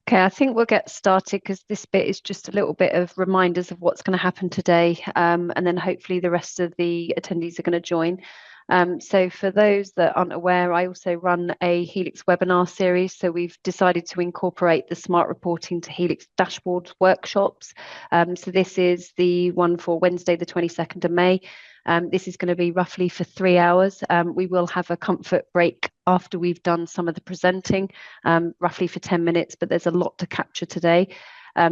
Okay, I think we'll get started because this bit is just a little bit of reminders of what's going to happen today, and then hopefully the rest of the attendees are going to join. So for those that aren't aware, I also run a Helix webinar series. So we've decided to incorporate the smart reporting to Helix dashboard workshops. So this is the one for Wednesday, the 22nd of May. This is going to be roughly for 3 hours. We will have a comfort break after we've done some of the presenting, roughly for 10 minutes, but there's a lot to capture today.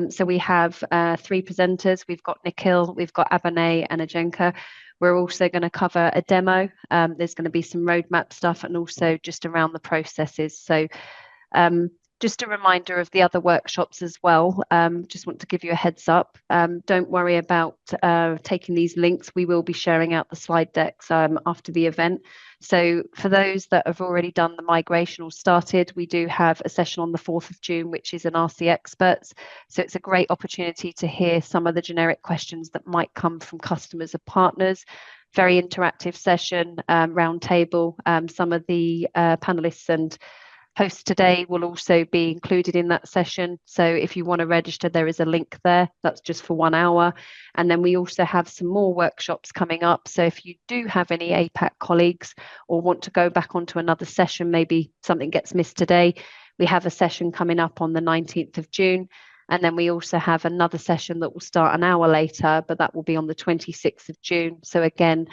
So we have 3 presenters. We've got Nikhil, we've got Abhinay and Ajenka. We're also going to cover a demo. There's going to be some roadmap stuff and also just around the processes. So just a reminder of the other workshops as well. Just want to give you a heads up. Don't worry about taking these links. We will be sharing out the slide decks after the event. So for those that have already done the migration or started, we do have a session on the 4th of June, which is an Ask the Experts. So it's a great opportunity to hear some of the generic questions that might come from customers or partners. Very interactive session, round table. Some of the panelists and hosts today will also be included in that session. So if you want to register, there is a link there. That's just for 1 hour. And then we also have some more workshops coming up. So if you do have any APAC colleagues or want to go back onto another session, maybe something gets missed today, we have a session coming up on the 19th of June. And then we also have another session that will start an hour later, but that will be on the 26th of June. So again,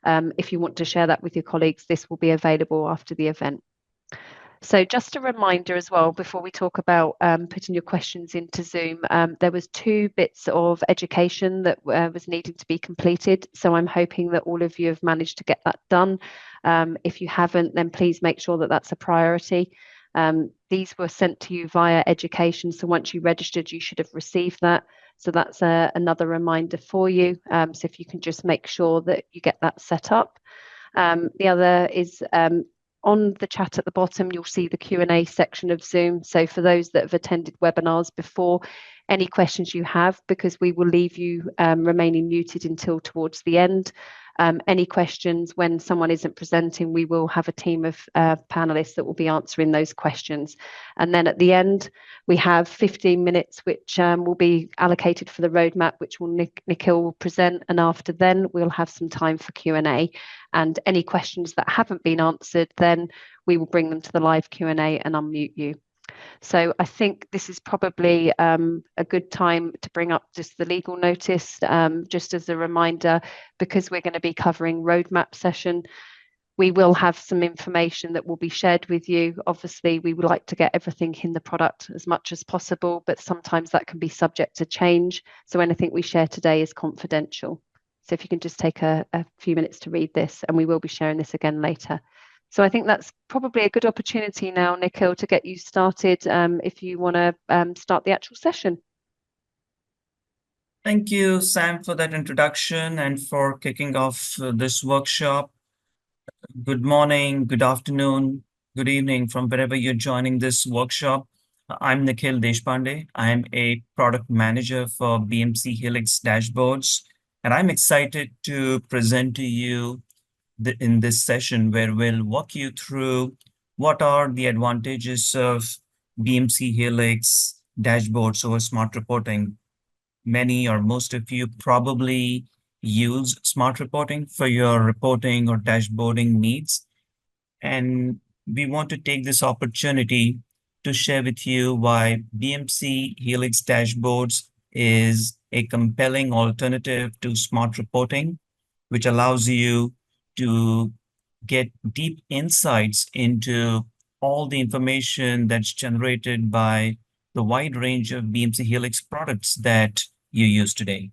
if you want to share that with your colleagues, this will be available after the event. So just a reminder as well, before we talk about putting your questions into Zoom, there was 2 bits of education that was needing to be completed. So I'm hoping that all of you have managed to get that done. If you haven't, then please make sure that that's a priority. These were sent to you via education. So once you registered, you should have received that. So that's another reminder for you. So if you can just make sure that you get that set up. The other is on the chat at the bottom, you'll see the Q&A section of Zoom. So for those that have attended webinars before, any questions you have, because we will leave you remaining muted until towards the end. Any questions when someone isn't presenting, we will have a team of panelists that will be answering those questions. And then at the end, we have 15 minutes, which will be allocated for the roadmap, which will Nikhil will present. And after then, we'll have some time for Q&A. And any questions that haven't been answered, then we will bring them to the live Q&A and unmute you. So I think this is probably a good time to bring up just the legal notice, just as a reminder, because we're going to be covering roadmap session. We will have some information that will be shared with you. Obviously, we would like to get everything in the product as much as possible, but sometimes that can be subject to change. So anything we share today is confidential. So if you can just take a few minutes to read this, and we will be sharing this again later. So I think that's probably a good opportunity now, Nikhil, to get you started if you want to start the actual session. Thank you, Sam, for that introduction and for kicking off this workshop. Good morning, good afternoon, good evening from wherever you're joining this workshop. I'm Nikhil Deshpande. I'm a product manager for BMC Helix Dashboards, and I'm excited to present to you in this session where we'll walk you through what are the advantages of BMC Helix dashboards over smart reporting. Many or most of you probably use smart reporting for your reporting or dashboarding needs. And we want to take this opportunity to share with you why BMC Helix dashboards is a compelling alternative to smart reporting, which allows you to get deep insights into all the information that's generated by the wide range of BMC Helix products that you use today.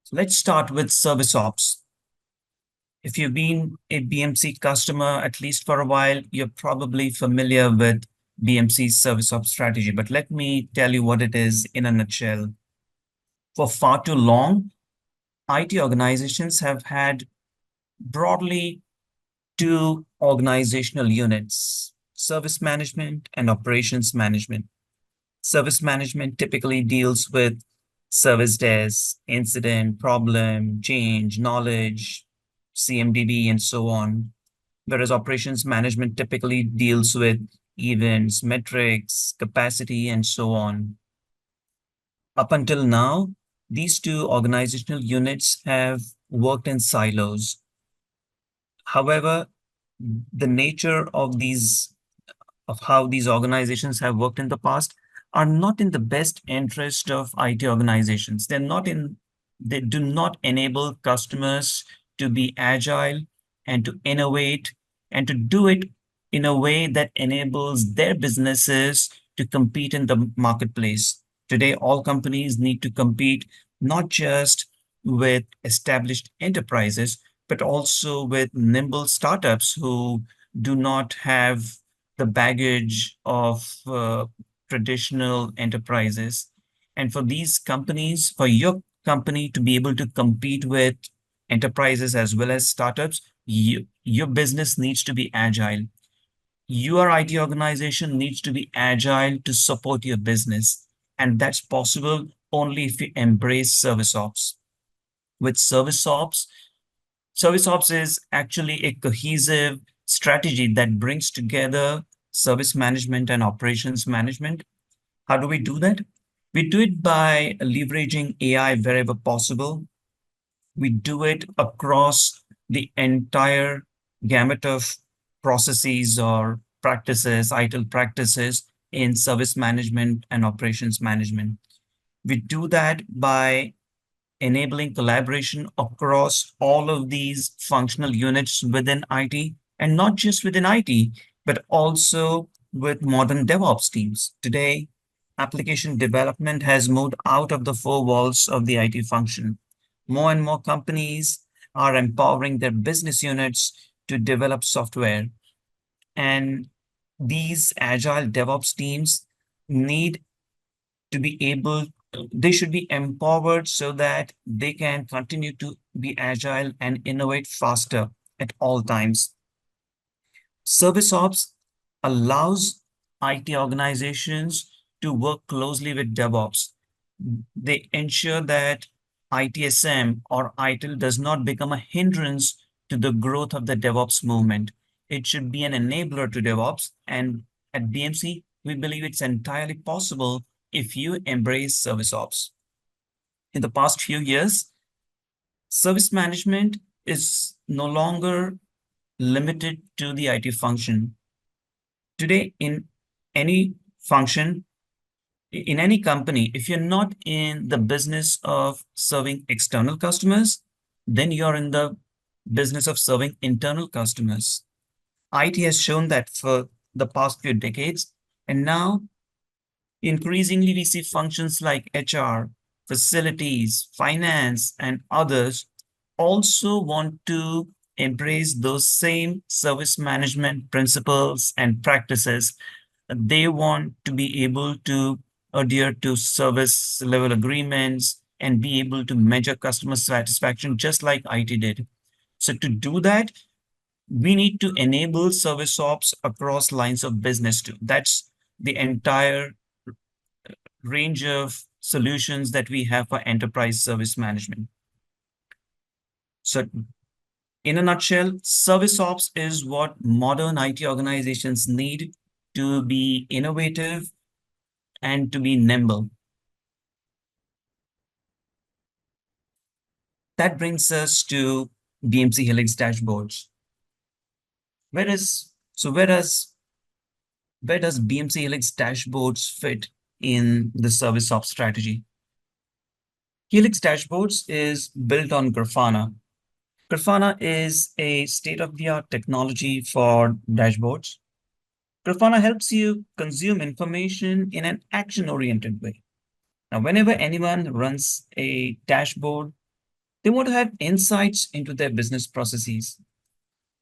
So let's start with service ops. If you've been a BMC customer, at least for a while, you're probably familiar with BMC's service ops strategy, but let me tell you what it is in a nutshell. For far too long, IT organizations have had broadly 2 organizational units, service management and operations management. Service management typically deals with service desk, incident, problem, change, knowledge, CMDB, and so on. Whereas operations management typically deals with events, metrics, capacity, and so on. Up until now, these two organizational units have worked in silos. However, the nature of how these organizations have worked in the past are not in the best interest of IT organizations. They do not enable customers to be agile and to innovate and to do it in a way that enables their businesses to compete in the marketplace. Today, all companies need to compete not just with established enterprises, but also with nimble startups who do not have the baggage of traditional enterprises. And for these companies, for your company to be able to compete with enterprises as well as startups, your business needs to be agile. Your IT organization needs to be agile to support your business. And that's possible only if you embrace service ops. With service ops is actually a cohesive strategy that brings together service management and operations management. How do we do that? We do it by leveraging AI wherever possible. We do it across the entire gamut of processes or practices, ITIL practices in service management and operations management. We do that by enabling collaboration across all of these functional units within IT, and not just within IT, but also with modern DevOps teams. Today, application development has moved out of the four walls of the IT function. More and more companies are empowering their business units to develop software. And these agile DevOps teams need to be able, they should be empowered so that they can continue to be agile and innovate faster at all times. Service ops allows IT organizations to work closely with DevOps. They ensure that ITSM or ITIL does not become a hindrance to the growth of the DevOps movement. It should be an enabler to DevOps. And at BMC, we believe it's entirely possible if you embrace service ops. In the past few years, service management is no longer limited to the IT function. Today, in any function, in any company, if you're not in the business of serving external customers, then you're in the business of serving internal customers. IT has shown that for the past few decades, and now increasingly we see functions like HR, facilities, finance, and others also want to embrace those same service management principles and practices. They want to be able to adhere to service level agreements and be able to measure customer satisfaction just like IT did. So to do that, we need to enable service ops across lines of business too. That's the entire range of solutions that we have for enterprise service management. So in a nutshell, service ops is what modern IT organizations need to be innovative and to be nimble. That brings us to BMC Helix dashboards. Where does BMC Helix dashboards fit in the service ops strategy? Helix dashboards is built on Grafana. Grafana is a state-of-the-art technology for dashboards. Grafana helps you consume information in an action-oriented way. Now, whenever anyone runs a dashboard, they want to have insights into their business processes.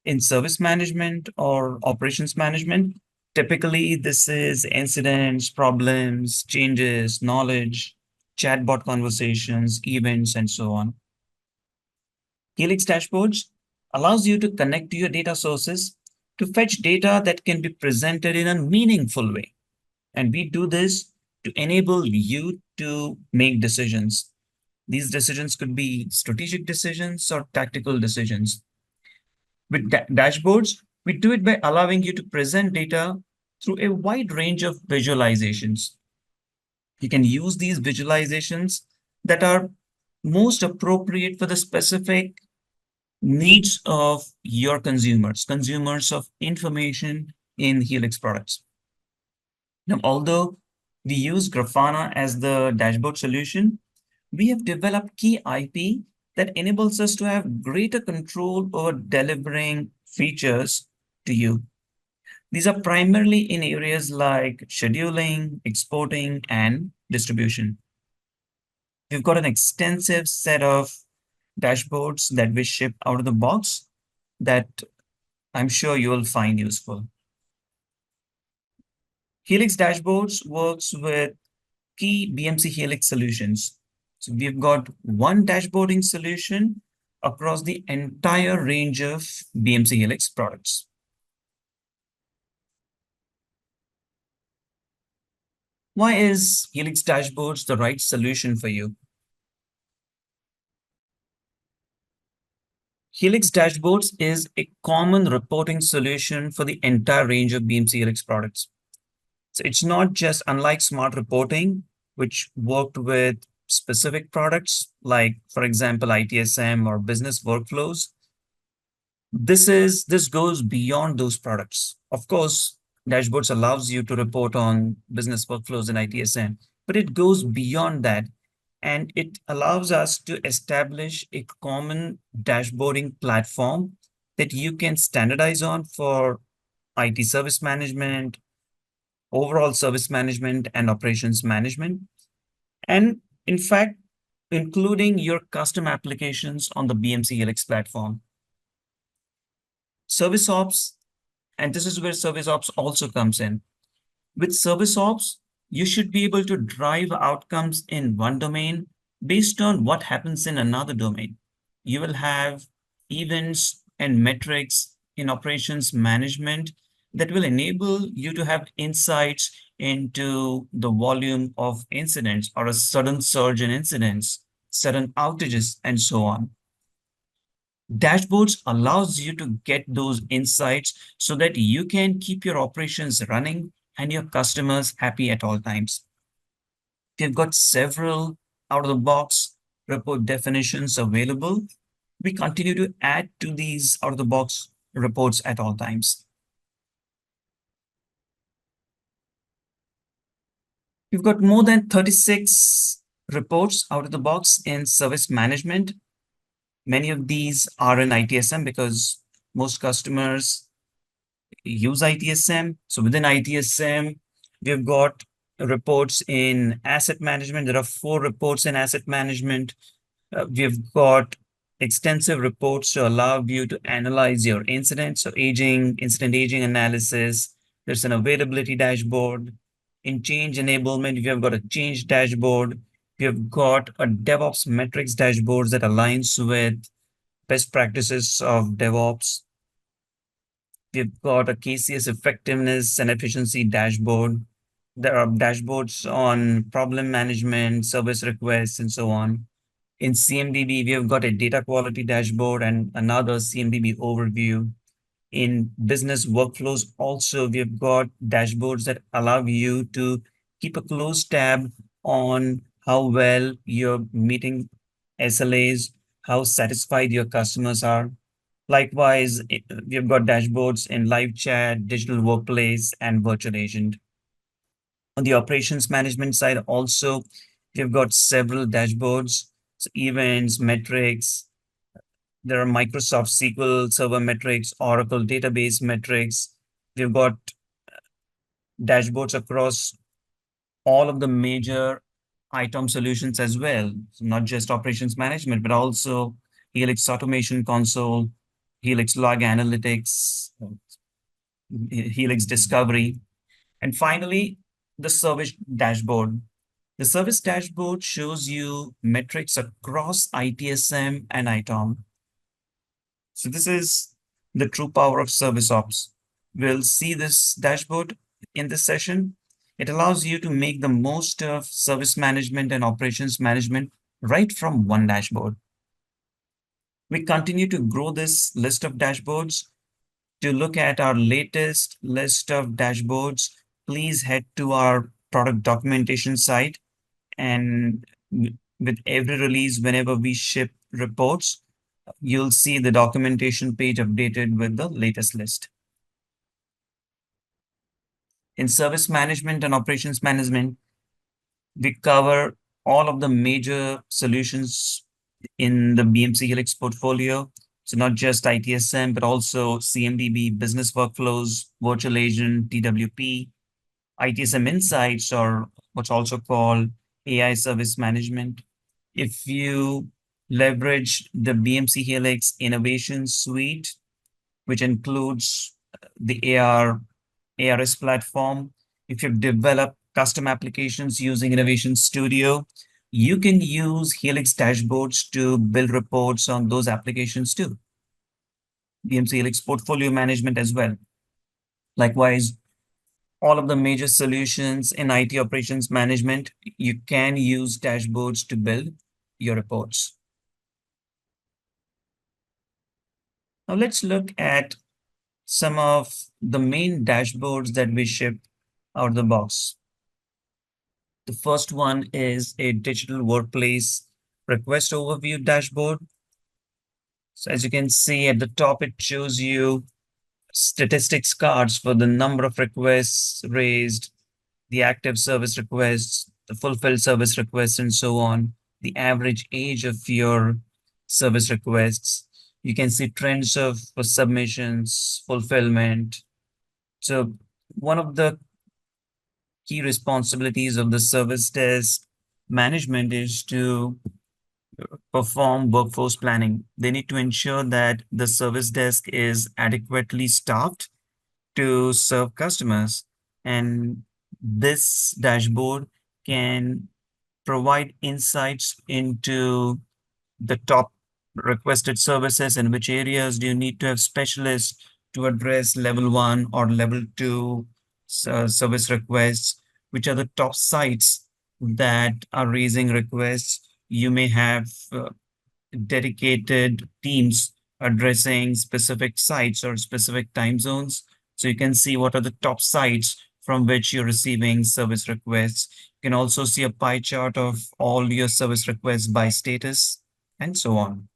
In service management or operations management, typically this is incidents, problems, changes, knowledge, chatbot conversations, events, and so on. Helix dashboards allows you to connect to your data sources to fetch data that can be presented in a meaningful way. And we do this to enable you to make decisions. These decisions could be strategic decisions or tactical decisions. With dashboards, we do it by allowing you to present data through a wide range of visualizations. You can use these visualizations that are most appropriate for the specific needs of your consumers of information in Helix products. Now, although we use Grafana as the dashboard solution, we have developed key IP that enables us to have greater control over delivering features to you. These are primarily in areas like scheduling, exporting, and distribution. We've got an extensive set of dashboards that we ship out of the box that I'm sure you will find useful. Helix Dashboards works with key BMC Helix solutions. So we've got one dashboarding solution across the entire range of BMC Helix products. Why is Helix Dashboards the right solution for you? Helix Dashboards is a common reporting solution for the entire range of BMC Helix products. So it's not just unlike smart reporting, which worked with specific products like, for example, ITSM or business workflows. This goes beyond those products. Of course, dashboards allows you to report on business workflows in ITSM, but it goes beyond that. And it allows us to establish a common dashboarding platform that you can standardize on for IT service management, overall service management, and operations management. And in fact, including your custom applications on the BMC Helix platform. Service ops, and this is where service ops also comes in. With service ops, you should be able to drive outcomes in one domain based on what happens in another domain. You will have events and metrics in operations management that will enable you to have insights into the volume of incidents or a sudden surge in incidents, sudden outages, and so on. Dashboards allows you to get those insights so that you can keep your operations running and your customers happy at all times. We've got several out-of-the-box report definitions available. We continue to add to these out-of-the-box reports at all times. We've got more than 36 reports out of the box in service management. Many of these are in ITSM because most customers use ITSM. So within ITSM, we've got reports in asset management. There are 4 reports in asset management. We've got extensive reports to allow you to analyze your incidents. So incident aging analysis. There's an availability dashboard. In change enablement, we have got a change dashboard. We have got a DevOps metrics dashboard that aligns with best practices of DevOps. We've got a KCS effectiveness and efficiency dashboard. There are dashboards on problem management, service requests, and so on. In CMDB, we have got a data quality dashboard and another CMDB overview. In business workflows, also, we have got dashboards that allow you to keep a close tab on how well you're meeting SLAs, how satisfied your customers are. Likewise, we've got dashboards in live chat, digital workplace, and virtual agent. On the operations management side, also, we've got several dashboards, so events, metrics. There are Microsoft SQL Server metrics, Oracle database metrics. We've got dashboards across all of the major ITOM solutions as well. So not just operations management, but also Helix Automation Console, Helix Log Analytics, Helix Discovery. And finally, the service dashboard. The service dashboard shows you metrics across ITSM and ITOM. So this is the true power of service ops. We'll see this dashboard in this session. It allows you to make the most of service management and operations management right from one dashboard. We continue to grow this list of dashboards. To look at our latest list of dashboards, please head to our product documentation site. And with every release, whenever we ship reports, you'll see the documentation page updated with the latest list. In service management and operations management, we cover all of the major solutions in the BMC Helix portfolio. So not just ITSM, but also CMDB, business workflows, virtual agent, TWP, ITSM Insights, or what's also called AI service management. If you leverage the BMC Helix Innovation Suite, which includes the ARS platform, if you've developed custom applications using Innovation Studio, you can use Helix dashboards to build reports on those applications too. BMC Helix portfolio management as well. Likewise, all of the major solutions in IT operations management, you can use dashboards to build your reports. Now let's look at some of the main dashboards that we ship out of the box. The first one is a digital workplace request overview dashboard. So as you can see at the top, it shows you statistics cards for the number of requests raised, the active service requests, the fulfilled service requests, and so on, the average age of your service requests. You can see trends of submissions, fulfillment. So one of the key responsibilities of the service desk management is to perform workforce planning. They need to ensure that the service desk is adequately staffed to serve customers. And this dashboard can provide insights into the top requested services and which areas do you need to have specialists to address level 1 or level 2 service requests, which are the top sites that are raising requests. You may have dedicated teams addressing specific sites or specific time zones. So you can see what are the top sites from which you're receiving service requests. You can also see a pie chart of all your service requests by status and so on.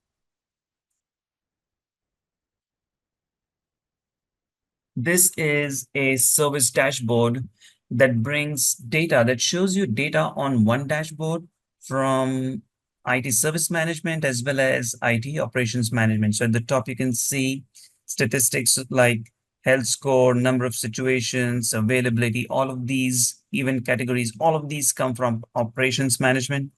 This is a service dashboard that brings data, that shows you data on one dashboard from IT service management as well as IT operations management. So at the top, you can see statistics like health score, number of situations, availability, all of these event categories, all of these come from operations management.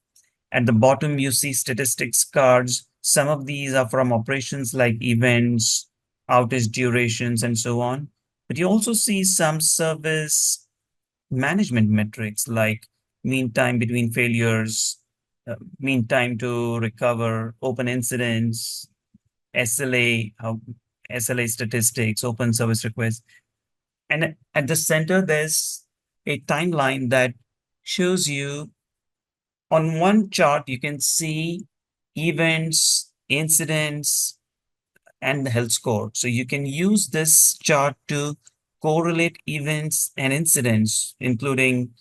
At the bottom, you see statistics cards. Some of these are from operations like events, outage durations, and so on. But you also see some service management metrics like mean time between failures, mean time to recover, open incidents, SLA, SLA statistics, open service requests. And at the center, there's a timeline that shows you on one chart, you can see events, incidents, and the health score. So you can use this chart to correlate events and incidents, including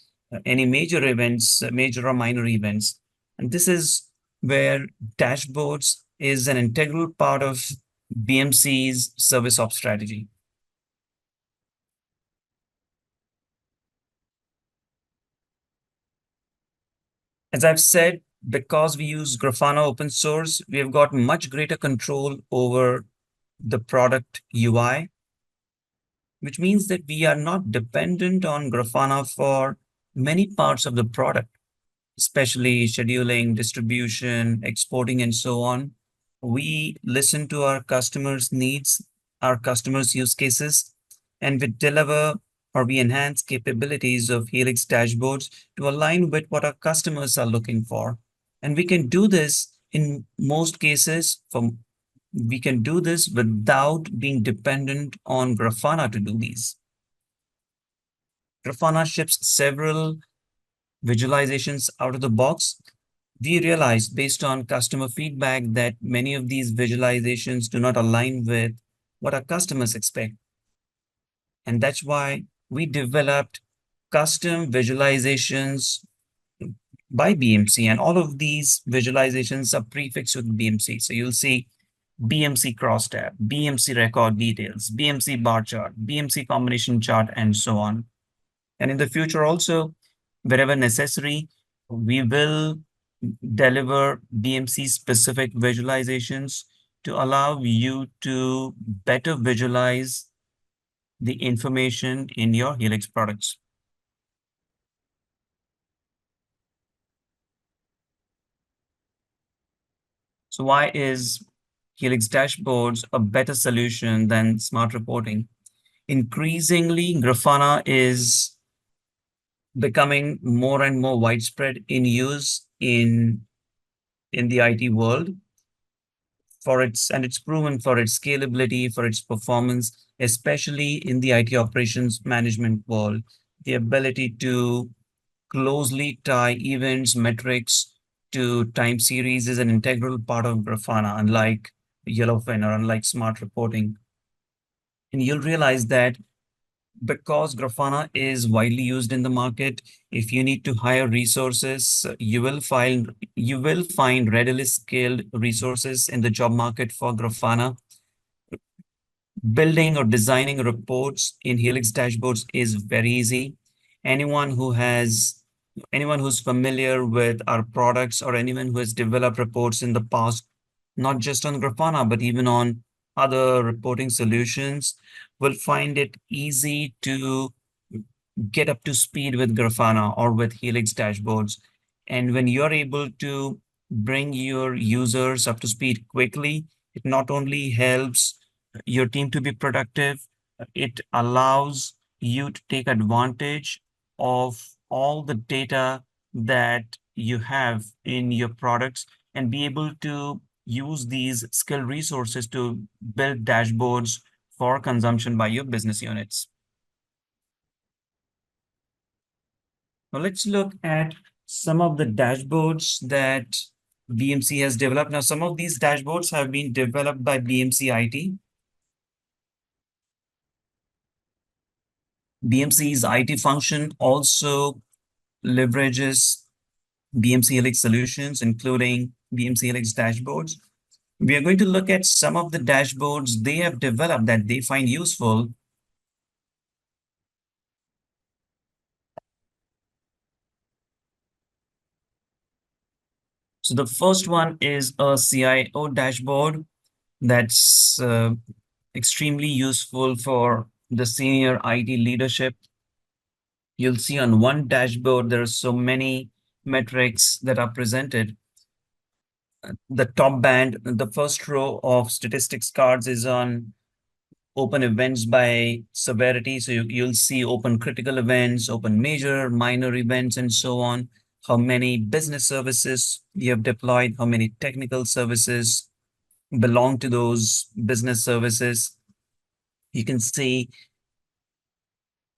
any major events, major or minor events. And this is where dashboards is an integral part of BMC's service ops strategy. As I've said, because we use Grafana open source, we have got much greater control over the product UI, which means that we are not dependent on Grafana for many parts of the product, especially scheduling, distribution, exporting, and so on. We listen to our customers' needs, our customers' use cases, and we deliver or we enhance capabilities of Helix dashboards to align with what our customers are looking for. And we can do this in most cases we can do this without being dependent on Grafana to do these. Grafana ships several visualizations out of the box. We realized based on customer feedback that many of these visualizations do not align with what our customers expect. And that's why we developed custom visualizations by BMC, and all of these visualizations are prefixed with BMC. So you'll see BMC crosstab, BMC record details, BMC bar chart, BMC combination chart, and so on. And in the future also, wherever necessary, we will deliver BMC specific visualizations to allow you to better visualize the information in your Helix products. So why is Helix dashboards a better solution than smart reporting? Increasingly, Grafana is becoming more and more widespread in use in the IT world and it's proven for its scalability, for its performance, especially in the IT operations management world. The ability to closely tie events, metrics to time series is an integral part of Grafana, unlike Yellowfin or unlike smart reporting. And you'll realize that because Grafana is widely used in the market, if you need to hire resources, you will find readily skilled resources in the job market for Grafana. Building or designing reports in Helix dashboards is very easy. Anyone who has anyone who's familiar with our products or anyone who has developed reports in the past, not just on Grafana, but even on other reporting solutions, will find it easy to get up to speed with Grafana or with Helix dashboards. And when you're able to bring your users up to speed quickly, it not only helps your team to be productive, it allows you to take advantage of all the data that you have in your products and be able to use these skilled resources to build dashboards for consumption by your business units. Now let's look at some of the dashboards that BMC has developed. Now, some of these dashboards have been developed by BMC IT. BMC's IT function also leverages BMC Helix solutions, including BMC Helix dashboards. We are going to look at some of the dashboards they have developed that they find useful. So the first one is a CIO dashboard that's extremely useful for the senior IT leadership. You'll see on one dashboard, there are so many metrics that are presented. The top band, the first row of statistics cards is on open events by severity. So you'll see open critical events, open major, minor events, and so on. How many business services you have deployed, how many technical services belong to those business services. You can see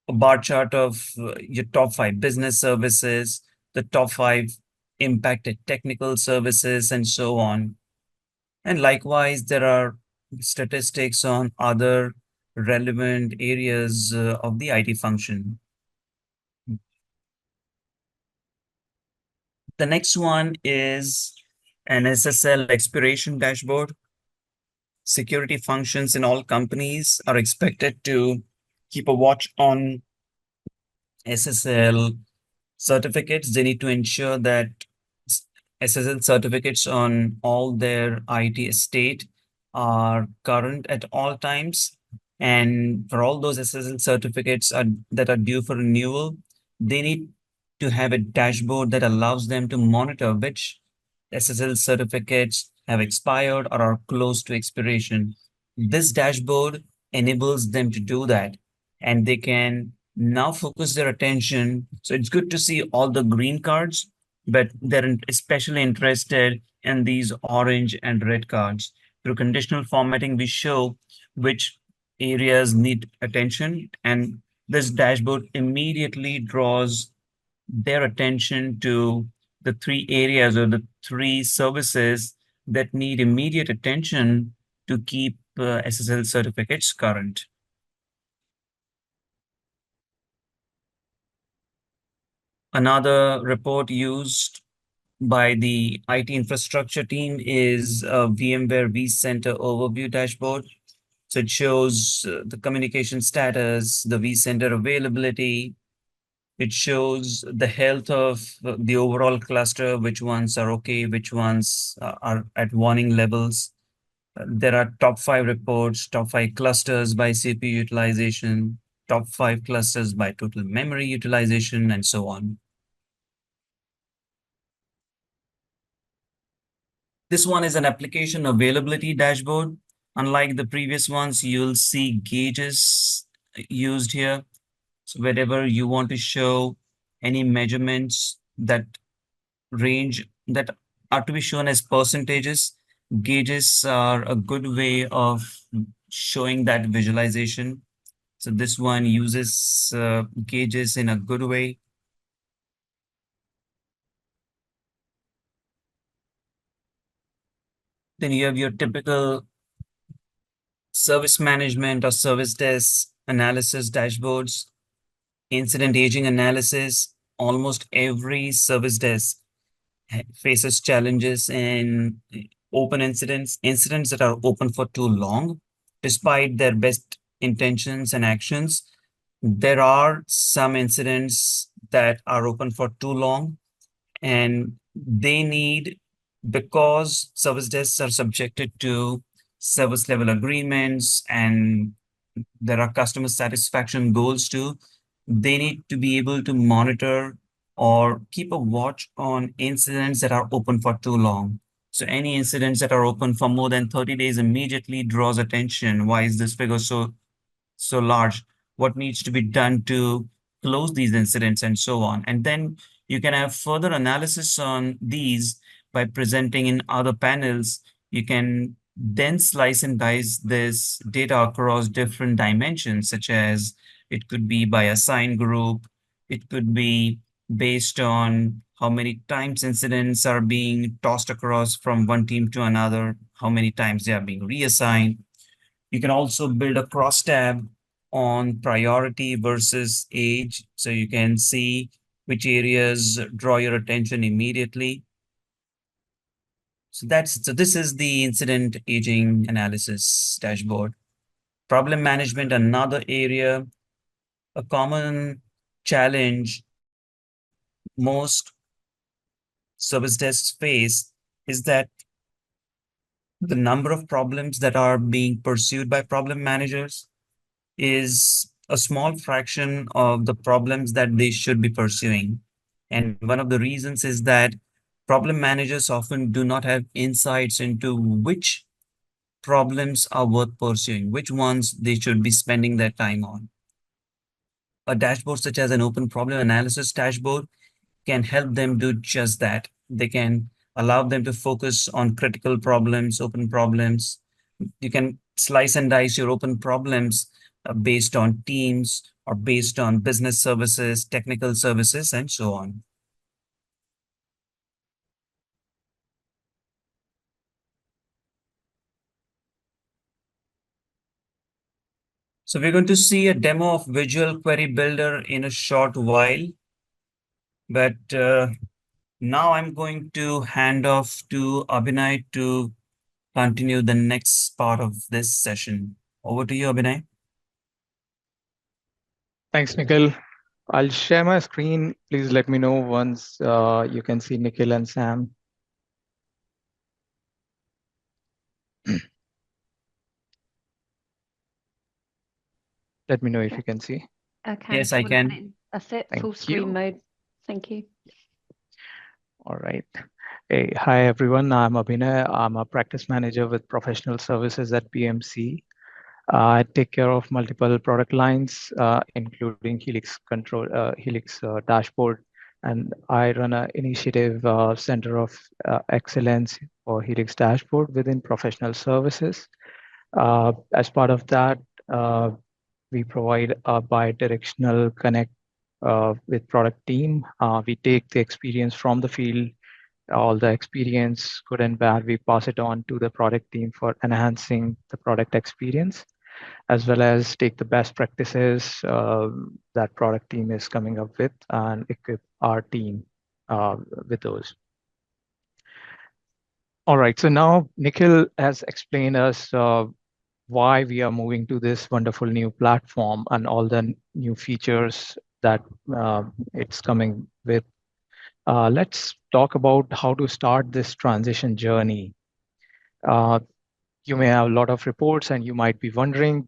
a bar chart of your top 5 business services, the top 5 impacted technical services, and so on. And likewise, there are statistics on other relevant areas of the IT function. The next one is an SSL expiration dashboard. Security functions in all companies are expected to keep a watch on SSL certificates. They need to ensure that SSL certificates on all their IT estate are current at all times. And for all those SSL certificates that are due for renewal, they need to have a dashboard that allows them to monitor which SSL certificates have expired or are close to expiration. This dashboard enables them to do that, and they can now focus their attention. So it's good to see all the green cards, but they're especially interested in these orange and red cards. Through conditional formatting, we show which areas need attention, and this dashboard immediately draws their attention to the 3 areas or the 3 services that need immediate attention to keep SSL certificates current. Another report used by the IT infrastructure team is a VMware vCenter overview dashboard. So it shows the communication status, the vCenter availability. It shows the health of the overall cluster, which ones are okay, which ones are at warning levels. There are top 5 reports, top 5 clusters by CPU utilization, top 5 clusters by total memory utilization, and so on. This one is an application availability dashboard. Unlike the previous ones, you'll see gauges used here. So wherever you want to show any measurements that range that are to be shown as percentages, gauges are a good way of showing that visualization. So this one uses gauges in a good way. Then you have your typical service management or service desk analysis dashboards, incident aging analysis. Almost every service desk faces challenges in open incidents that are open for too long, despite their best intentions and actions. There are some incidents that are open for too long, and they need, because service desks are subjected to service level agreements and there are customer satisfaction goals too, they need to be able to monitor or keep a watch on incidents that are open for too long. So any incidents that are open for more than 30 days immediately draws attention. Why is this figure so large? What needs to be done to close these incidents and so on? And then you can have further analysis on these by presenting in other panels. You can then slice and dice this data across different dimensions, such as it could be by assigned group, it could be based on how many times incidents are being tossed across from one team to another, how many times they are being reassigned. You can also build a cross tab on priority versus age. So you can see which areas draw your attention immediately. So this is the incident aging analysis dashboard. Problem management, another area, a common challenge most service desks face is that the number of problems that are being pursued by problem managers is a small fraction of the problems that they should be pursuing. And one of the reasons is that problem managers often do not have insights into which problems are worth pursuing, which ones they should be spending their time on. A dashboard such as an open problem analysis dashboard can help them do just that. They can allow them to focus on critical problems, open problems. You can slice and dice your open problems based on teams or based on business services, technical services, and so on. So we're going to see a demo of Visual Query Builder in a short while, but now I'm going to hand off to Abhinay to continue the next part of this session. Over to you, Abhinay. Thanks, Nikhil. I'll share my screen. Please let me know once you can see Nikhil and Sam. Let me know if you can see. Okay. Yes, I can. That's it. Thank Full screen you. mode. Thank you. All right. Hey, hi, everyone. I'm Abhinay. I'm a practice manager with professional services at BMC. I take care of multiple product lines, including Helix dashboard, and I run an initiative center of excellence for Helix dashboard within professional services. As part of that, we provide a bi-directional connect with product team. We take the experience from the field all the experience, good and bad, we pass it on to the product team for enhancing the product experience, as well as take the best practices that product team is coming up with and equip our team with those. All right, so now Nikhil has explained us why we are moving to this wonderful new platform and all the new features that it's coming with. Let's talk about how to start this transition journey. You may have a lot of reports and you might be wondering,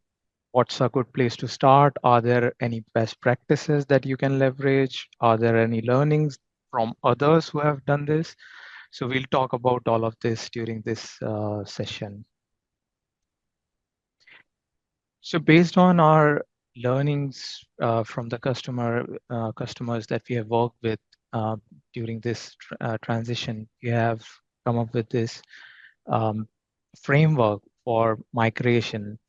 what's a good place to start? Are there any best practices that you can leverage? Are there any learnings from others who have done this? So we'll talk about all of this during this session. So based on our learnings from the customers that we have worked with during this transition, we have come up with this framework for migration,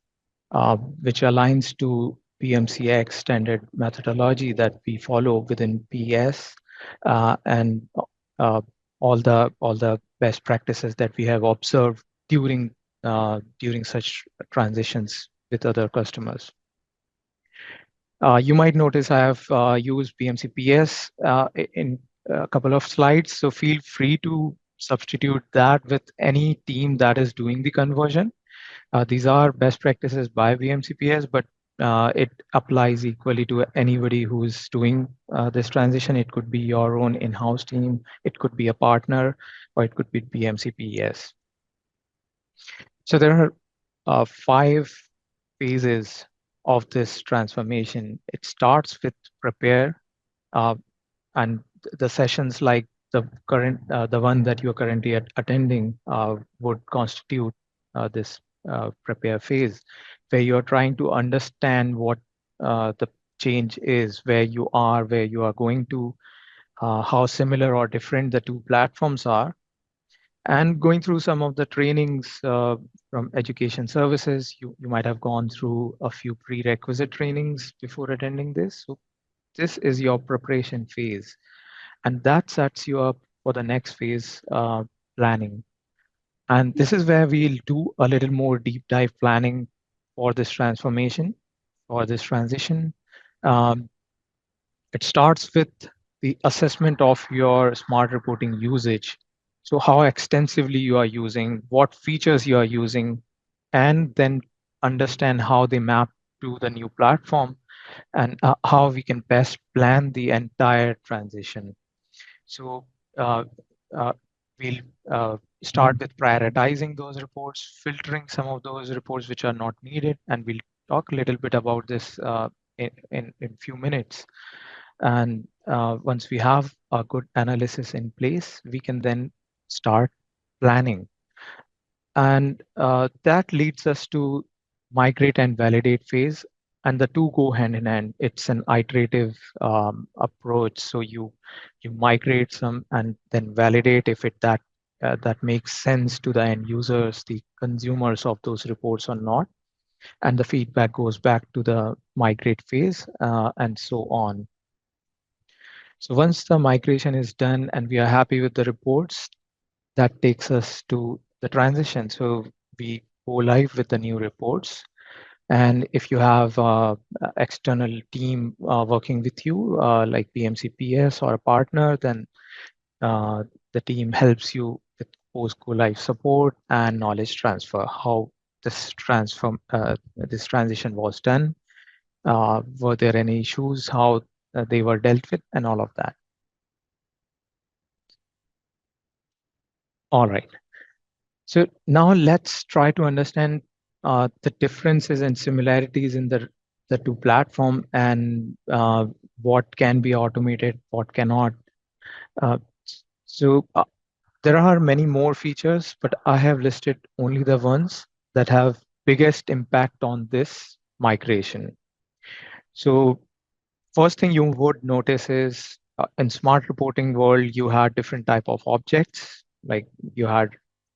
which aligns to BMCX standard methodology that we follow within PS, and all the best practices that we have observed during such transitions with other customers. You might notice I have used BMC PS in a couple of slides, so feel free to substitute that with any team that is doing the conversion. These are best practices by BMCPS, but it applies equally to anybody who's doing this transition. It could be your own in-house team, it could be a partner, or it could be BMCPS. So there are 5 phases of this transformation. It starts with prepare, and the sessions like the one that you're currently attending would constitute this prepare phase, where you're trying to understand what the change is, where you are going to, how similar or different the two platforms are, and going through some of the trainings from education services. You might have gone through a few prerequisite trainings before attending this. So this is your preparation phase, and that sets you up for the next phase, planning. And this is where we'll do a little more deep dive planning for this transformation, for this transition. It starts with the assessment of your smart reporting usage. So how extensively you are using, what features you are using, and then understand how they map to the new platform, and how we can best plan the entire transition. So uh, uh, we'll start with prioritizing those reports, filtering some of those reports which are not needed, and we'll talk a little bit about this in few minutes. And once we have a good analysis in place, we can then start planning. And that leads us to migrate and validate phase. And the two go hand in hand. It's an iterative approach. So you migrate some and then validate if that makes sense to the end users, the consumers of those reports or not. And the feedback goes back to the migrate phase, and so on. So once the migration is done and we are happy with the reports, that takes us to the transition. So we go live with the new reports. And if you have external team working with you, like BMCPS or a partner, then the team helps you with post-go live support and knowledge transfer, how this transition was done. Were there any issues, how they were dealt with, and all of that. All right. So now let's try to understand the differences and similarities in the two platform, and what can be automated, what cannot. So there are many more features, but I have listed only the ones that have biggest impact on this migration. So first thing you would notice is in smart reporting world, you had different type of objects, like you had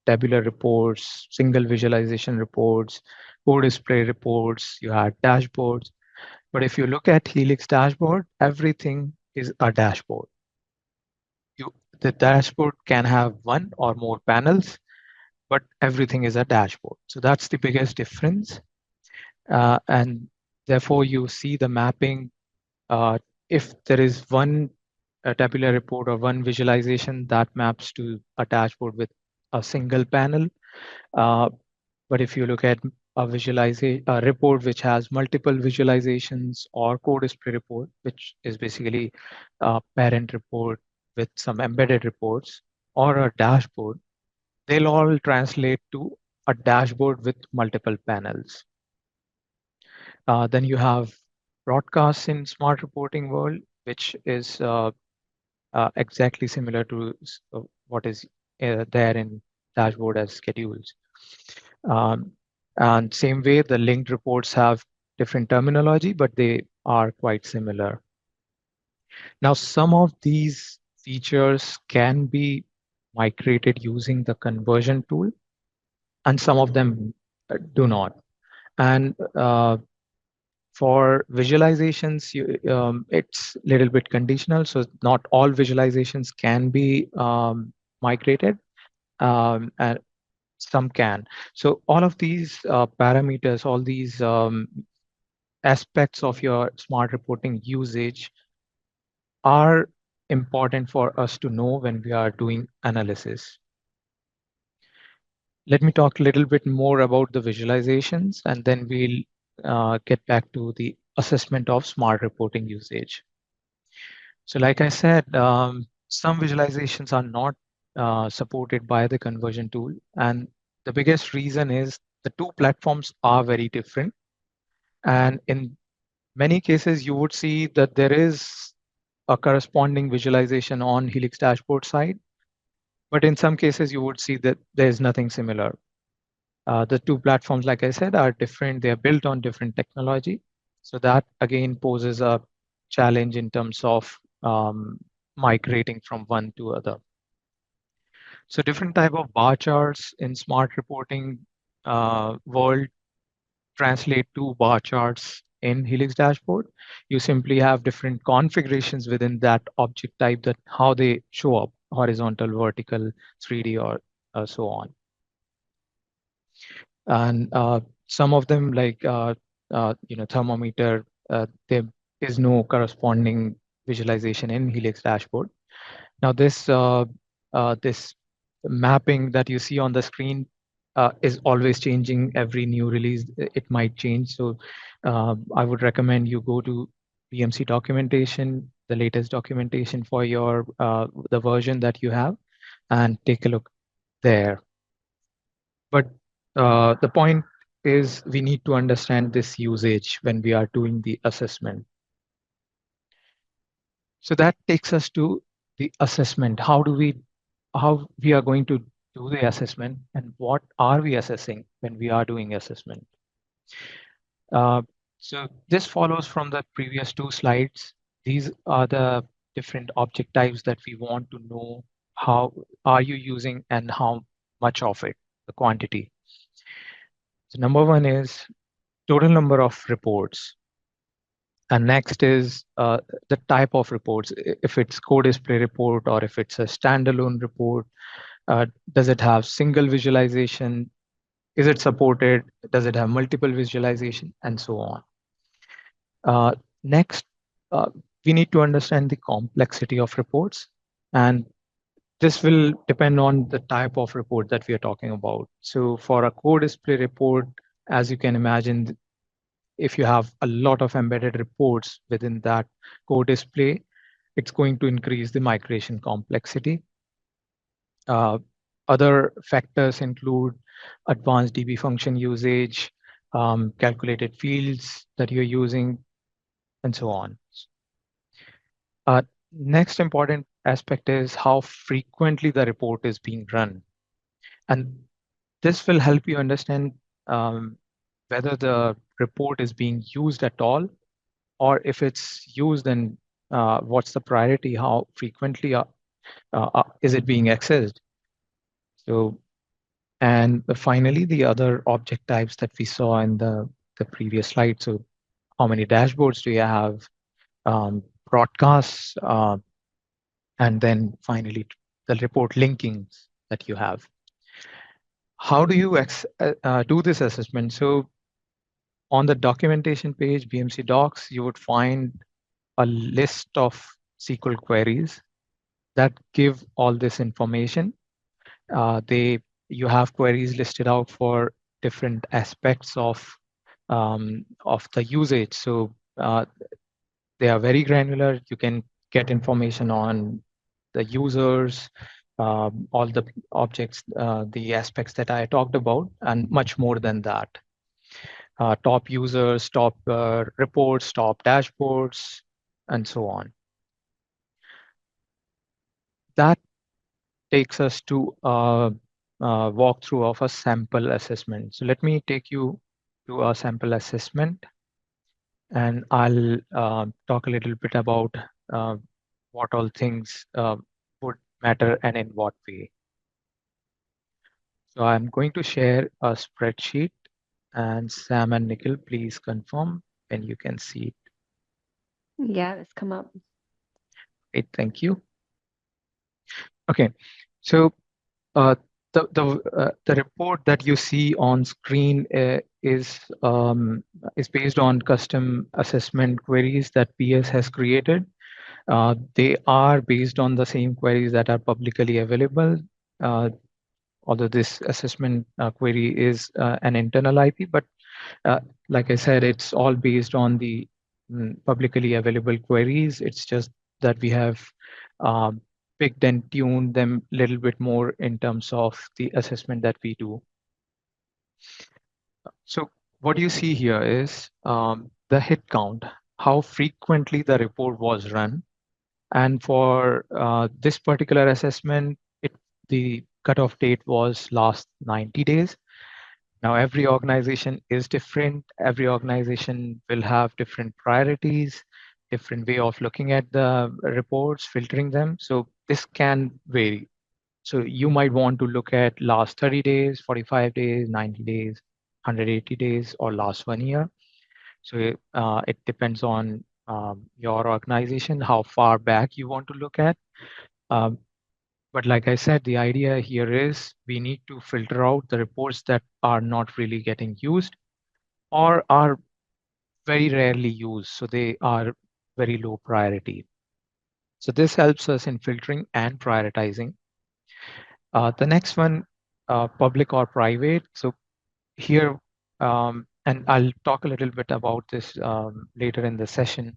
tabular reports, single visualization reports, co-display reports, you had dashboards. But if you look at Helix dashboard, everything is a dashboard. the dashboard can have one or more panels, but everything is a dashboard. So that's the biggest difference. And therefore, you see the mapping. If there is one tabular report or one visualization that maps to a dashboard with a single panel. But if you look at a report which has multiple visualizations, or co-display report, which is basically a parent report with some embedded reports, or a dashboard, they'll all translate to a dashboard with multiple panels. Then you have broadcasts in smart reporting world, which is exactly similar to what is there in dashboard as schedules. And same way, the linked reports have different terminology, but they are quite similar. Now, some of these features can be migrated using the conversion tool, and some of them do not. And for visualizations, it's a little bit conditional. So not all visualizations can be migrated, and some can. So all of these parameters, all these aspects of your smart reporting usage are important for us to know when we are doing analysis. Let me talk a little bit more about the visualizations, and then we'll get back to the assessment of smart reporting usage. So like I said, some visualizations are not supported by the conversion tool. And the biggest reason is the two platforms are very different. And in many cases, you would see that there is a corresponding visualization on Helix dashboard side. But in some cases, you would see that there's nothing similar. The two platforms, like I said, are different. They are built on different technology. So that again poses a challenge in terms of migrating from one to other. So different type of bar charts in smart reporting world translate to bar charts in Helix dashboard. You simply have different configurations within that object type, that how they show up: horizontal, vertical, 3D, or so on. And some of them, like thermometer, there is no corresponding visualization in Helix dashboard. Now this mapping that you see on the screen is always changing. Every new release, it might change. So I would recommend you go to BMC documentation, the latest documentation for your the version that you have, and take a look there. But the point is, we need to understand this usage when we are doing the assessment. So that takes us to the assessment. How we are going to do the assessment, and what are we assessing when we are doing assessment? So this follows from the previous two slides. These are the different object types that we want to know. How are you using, and how much of it, the quantity. So number one is total number of reports. And next is the type of reports. If it's co-display report, or if it's a standalone report, does it have single visualization? Is it supported? Does it have multiple visualization? And so on. Next, we need to understand the complexity of reports. And this will depend on the type of report that we are talking about. So for a co-display report, as you can imagine, if you have a lot of embedded reports within that core display, it's going to increase the migration complexity. Other factors include advanced DB function usage, calculated fields that you're using, and so on. Next important aspect is how frequently the report is being run. And this will help you understand whether the report is being used at all, or if it's used, then what's the priority? How frequently is it being accessed? So, and finally, the other object types that we saw in the previous slide. So how many dashboards do you have? Broadcasts, and then finally the report linkings that you have. How do you do this assessment? So on the documentation page, BMC Docs, you would find a list of SQL queries that give all this information. You have queries listed out for different aspects of the usage. So they are very granular. You can get information on the users, all the objects, the aspects that I talked about, and much more than that. Top users, top reports, top dashboards, and so on. That takes us to a walkthrough of a sample assessment. So let me take you to a sample assessment, and I'll talk a little bit about what all things would matter and in what way. So I'm going to share a spreadsheet, and Sam and Nikhil, please confirm when you can see it. Yeah, it's come up. Great, thank you. Okay, so the report that you see on screen is based on custom assessment queries that PS has created. They are based on the same queries that are publicly available. Although this assessment query is an internal IP, but like I said, it's all based on the publicly available queries. It's just that we have picked and tuned them a little bit more in terms of the assessment that we do. So what you see here is the hit count, how frequently the report was run. And for this particular assessment, the cutoff date was last 90 days. Now, every organization is different. Every organization will have different priorities, different way of looking at the reports, filtering them. So this can vary. So you might want to look at last 30 days, 45 days, 90 days, 180 days, or last 1 year. So it depends on your organization, how far back you want to look at. But like I said, the idea here is we need to filter out the reports that are not really getting used or are very rarely used. So they are very low priority. So this helps us in filtering and prioritizing. The next one, public or private. So here, and I'll talk a little bit about this later in the session.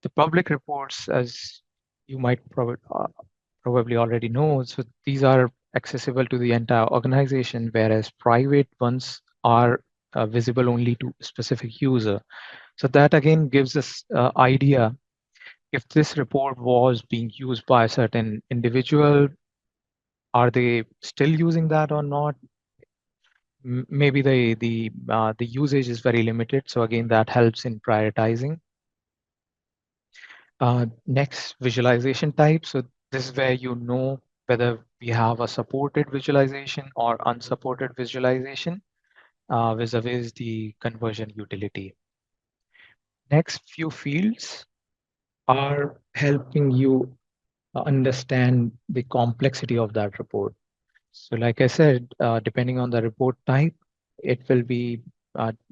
The public reports, as you might probably already know, so these are accessible to the entire organization, whereas private ones are visible only to a specific user. So that again gives us idea if this report was being used by a certain individual, are they still using that or not? Maybe the usage is very limited. So again, that helps in prioritizing. Next, visualization type. So this is where you know whether we have a supported visualization or unsupported visualization vis-a-vis the conversion utility. Next few fields are helping you understand the complexity of that report. So like I said, depending on the report type, it will be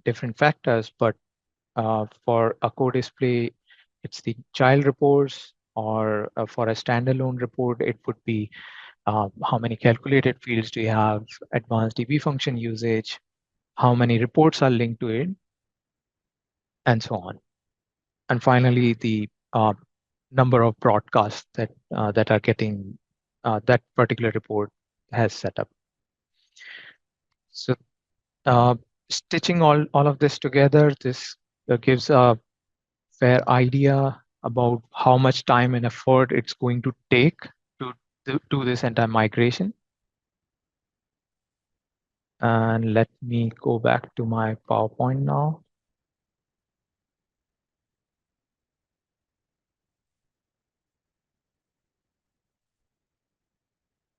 different factors, but for a co-display, it's the child reports, or for a standalone report, it would be how many calculated fields do you have, advanced DB function usage, how many reports are linked to it, and so on. And finally, the number of broadcasts that are getting that particular report has set up. So stitching all of this together, this gives a fair idea about how much time and effort it's going to take to do this entire migration. And let me go back to my PowerPoint now.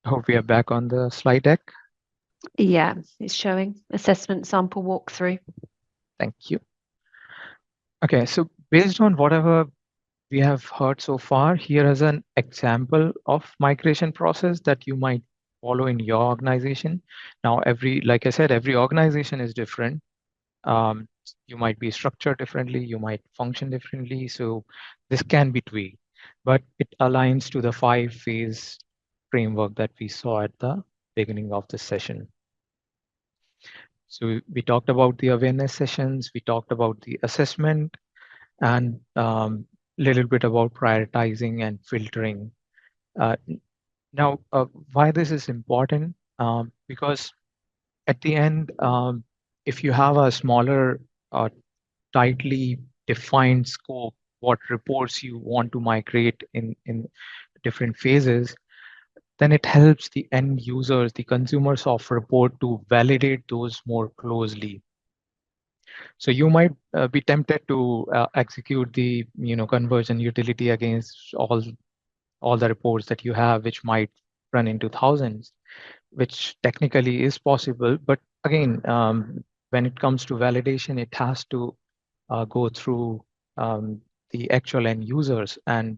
Hope we are back on the slide deck. Yeah, it's showing assessment sample walkthrough. Thank you. Okay, so based on whatever we have heard so far, here is an example of migration process that you might follow in your organization. Now, like I said, every organization is different. Um, you might be structured differently, you might function differently. So this can be tweaked, but it aligns to the 5-phase framework that we saw at the beginning of the session. So we talked about the awareness sessions, we talked about the assessment, and little bit about prioritizing and filtering. Uh, now, why this is important? Because at the end, if you have a smaller, tightly defined scope, what reports you want to migrate in different phases, then it helps the end users, the consumers of report to validate those more closely. So you might be tempted to execute the conversion utility against all the reports that you have, which might run into thousands, which technically is possible. But again, when it comes to validation, it has to go through the actual end users, and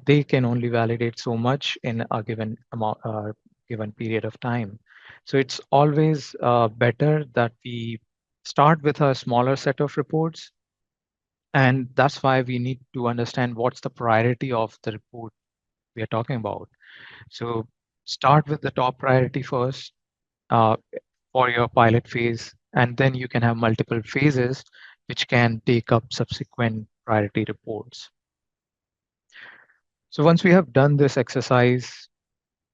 they can only validate so much in a given amount, given period of time. So it's always better that we start with a smaller set of reports, and that's why we need to understand what's the priority of the report we are talking about. So start with the top priority first uh, for your pilot phase, and then you can have multiple phases which can take up subsequent priority reports. So once we have done this exercise,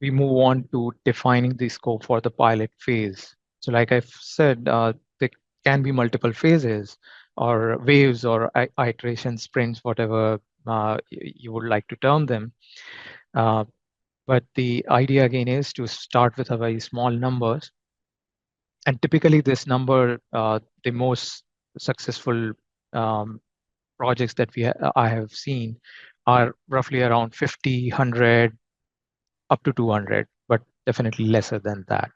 we move on to defining the scope for the pilot phase. So like I've said, there can be multiple phases or waves or iteration sprints, whatever you would like to term them. But the idea again is to start with a very small numbers. And typically this number, the most successful projects that I have seen are roughly around 50, 100, up to 200, but definitely lesser than that.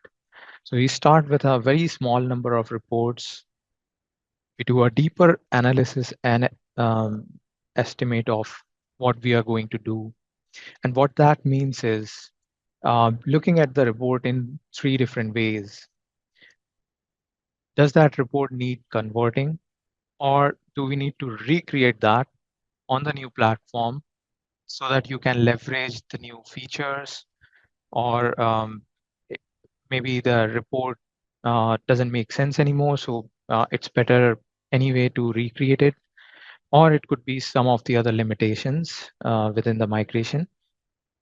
So we start with a very small number of reports. We do a deeper analysis and estimate of what we are going to do. And what that means is looking at the report in 3 different ways. Does that report need converting, or do we need to recreate that on the new platform so that you can leverage the new features, or maybe the report doesn't make sense anymore, so it's better anyway to recreate it, or it could be some of the other limitations within the migration.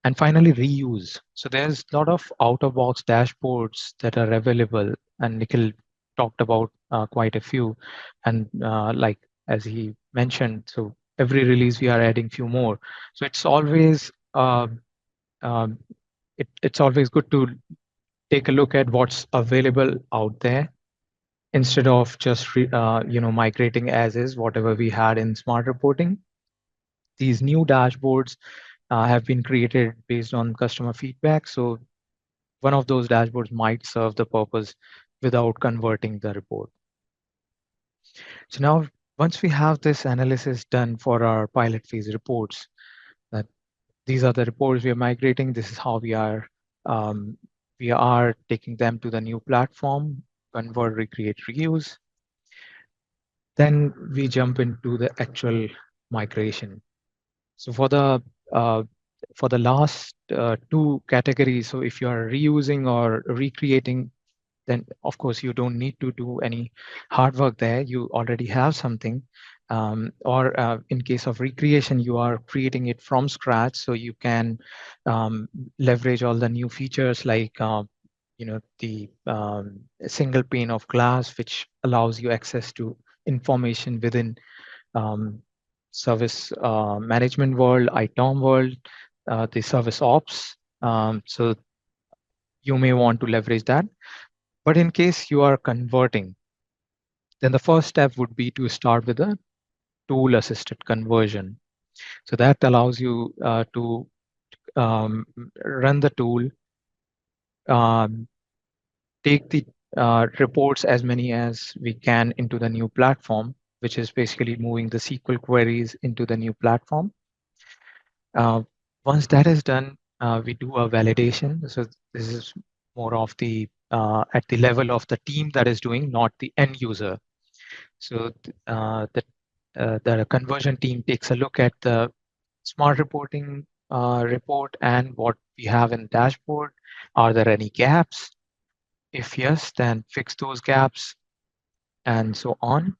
And finally, reuse. So there's a lot of out-of-box dashboards that are available, and Nikhil talked about quite a few. And like as he mentioned, so every release we are adding few more. So it's always um, it's always good to take a look at what's available out there instead of just migrating as is whatever we had in smart reporting. These new dashboards have been created based on customer feedback. So one of those dashboards might serve the purpose without converting the report. So now, once we have this analysis done for our pilot phase reports, that these are the reports we are migrating, this is how we are taking them to the new platform, convert, recreate, reuse. Then we jump into the actual migration. So uh, for the last 2 categories, so if you are reusing or recreating, then of course you don't need to do any hard work there. You already have something. Or in case of recreation, you are creating it from scratch, so you can leverage all the new features like the single pane of glass, which allows you access to information within um, service management world, ITOM world, the service ops. So you may want to leverage that. But in case you are converting, then the first step would be to start with a tool assisted conversion. So that allows you to run the tool, um, take the reports as many as we can into the new platform, which is basically moving the SQL queries into the new platform. Once that is done, we do a validation. So this is more of the at the level of the team that is doing, not the end user. So the conversion team takes a look at the smart reporting report and what we have in dashboard. Are there any gaps? If yes, then fix those gaps and so on.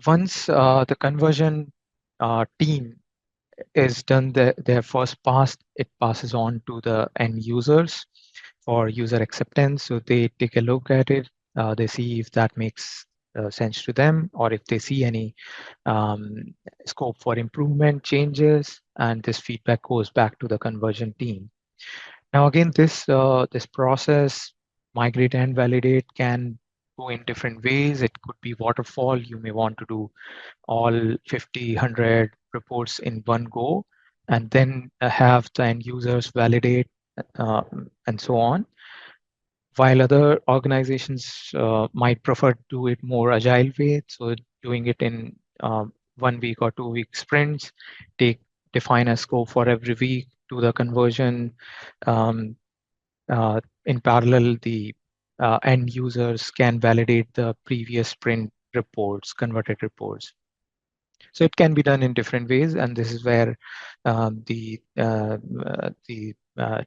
Once the conversion team is done their first pass, it passes on to the end users for user acceptance. So they take a look at it, they see if that makes sense to them, or if they see any scope for improvement changes, and this feedback goes back to the conversion team. Now again, this process, migrate and validate, can go in different ways. It could be waterfall. You may want to do all 50, 100 reports in one go, and then have the end users validate and so on. While other organizations might prefer to do it more agile way, so doing it in 1 week or 2 week sprints, define a scope for every week, do the conversion. In parallel, the end users can validate the previous sprint reports, converted reports. So it can be done in different ways, and this is where the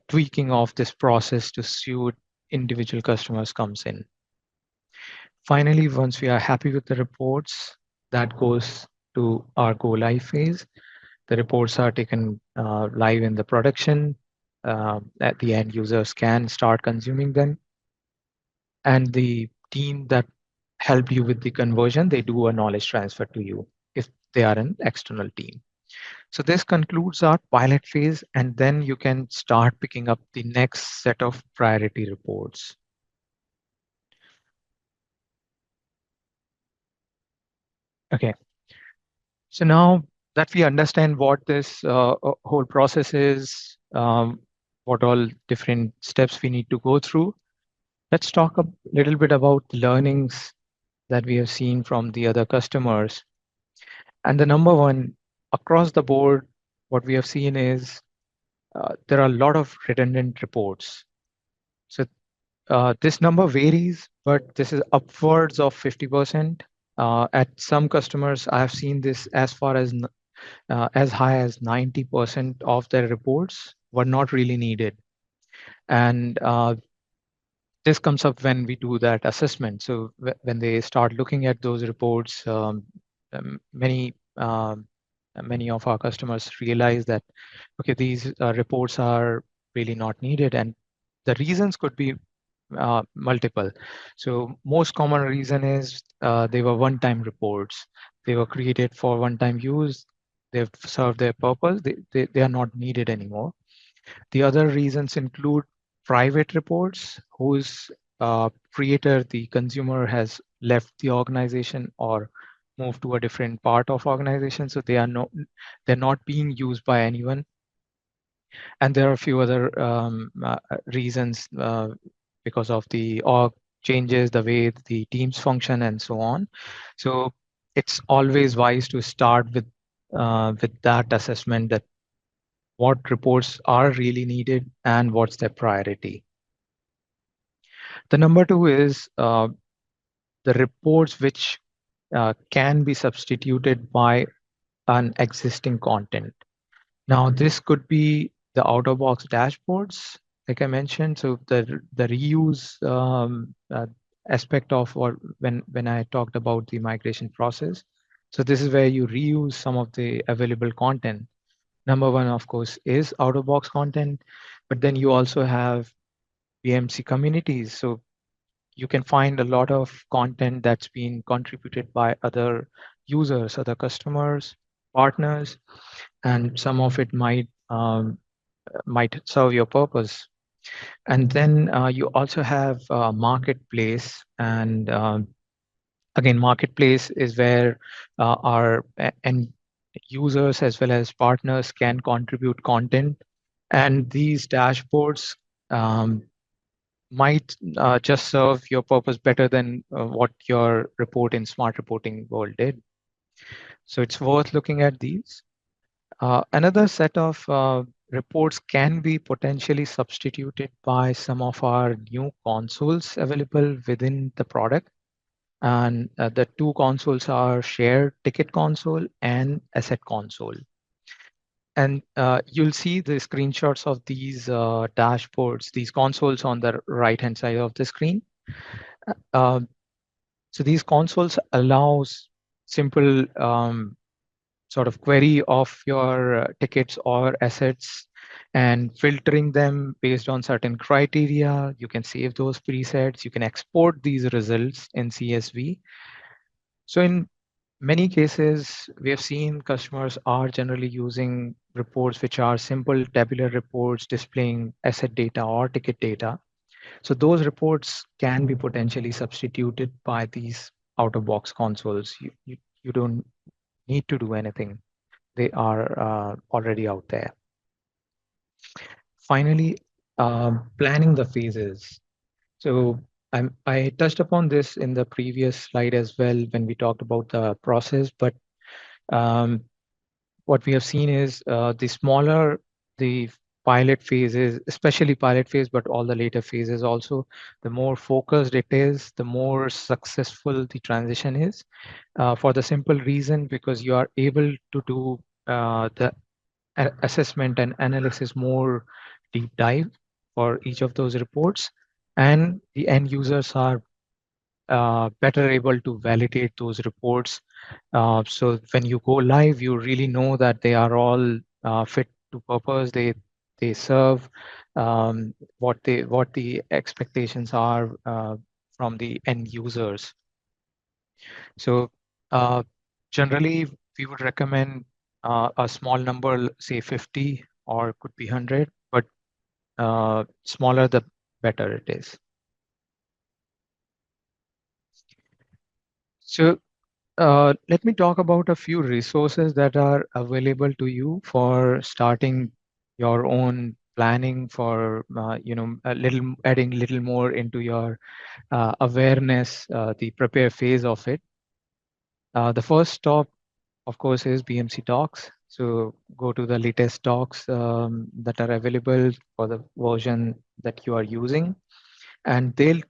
tweaking of this process to suit individual customers comes in. Finally, once we are happy with the reports, that goes to our go live phase. The reports are taken live in the production. At the end users can start consuming them, and the team that help you with the conversion, they do a knowledge transfer to you if they are an external team. So this concludes our pilot phase, and then you can start picking up the next set of priority reports. Okay. So now that we understand what this whole process is, what all different steps we need to go through, let's talk a little bit about the learnings that we have seen from the other customers. And the number one, across the board, what we have seen is there are a lot of redundant reports. So this number varies, but this is upwards of 50%. At some customers, I have seen this as high as 90% of their reports were not really needed. And this comes up when we do that assessment. So when they start looking at those reports, many of our customers realize that, okay, these reports are really not needed. And the reasons could be multiple. So most common reason is they were one-time reports. They were created for one-time use. They've served their purpose. They are not needed anymore. The other reasons include private reports whose creator, the consumer, has left the organization or moved to a different part of organization. So they're not being used by anyone. And there are a few other reasons because of the org changes, the way the teams function, and so on. So it's always wise to start with that assessment, that what reports are really needed and what's their priority. The number two is the reports which can be substituted by an existing content. Now, this could be the out-of-box dashboards, like I mentioned. So the reuse aspect of what when I talked about the migration process. So this is where you reuse some of the available content. Number one, of course, is out-of-box content, but then you also have BMC communities. So you can find a lot of content that's been contributed by other users, other customers, partners, and some of it might serve your purpose. And then you also have marketplace, and again, marketplace is where our end users as well as partners can contribute content, and these dashboards might just serve your purpose better than what your report in smart reporting world did. So it's worth looking at these. Another set of reports can be potentially substituted by some of our new consoles available within the product. And the two consoles are shared ticket console and asset console. And you'll see the screenshots of these dashboards, these consoles on the right-hand side of the screen. Um, so these consoles allows simple sort of query of your tickets or assets and filtering them based on certain criteria. You can save those presets. You can export these results in CSV. So in many cases, we have seen customers are generally using reports which are simple tabular reports displaying asset data or ticket data. So those reports can be potentially substituted by these out-of-box consoles. You don't need to do anything. They are already out there. Finally, planning the phases. So I touched upon this in the previous slide as well when we talked about the process, but um, what we have seen is the smaller the pilot phases, especially pilot phase, but all the later phases also, the more focused it is, the more successful the transition is. For the simple reason, because you are able to do the assessment and analysis more deep dive for each of those reports, and the end users are better able to validate those reports. So when you go live, you really know that they are all fit to purpose. They serve what the expectations are from the end users. So generally, we would recommend a small number, say 50 or could be 100, but smaller the better it is. So let me talk about a few resources that are available to you for starting your own planning for adding a little more into your awareness, the prepare phase of it. The first stop, of course, is BMC docs. So go to the latest docs that are available for the version that you are using, and they'll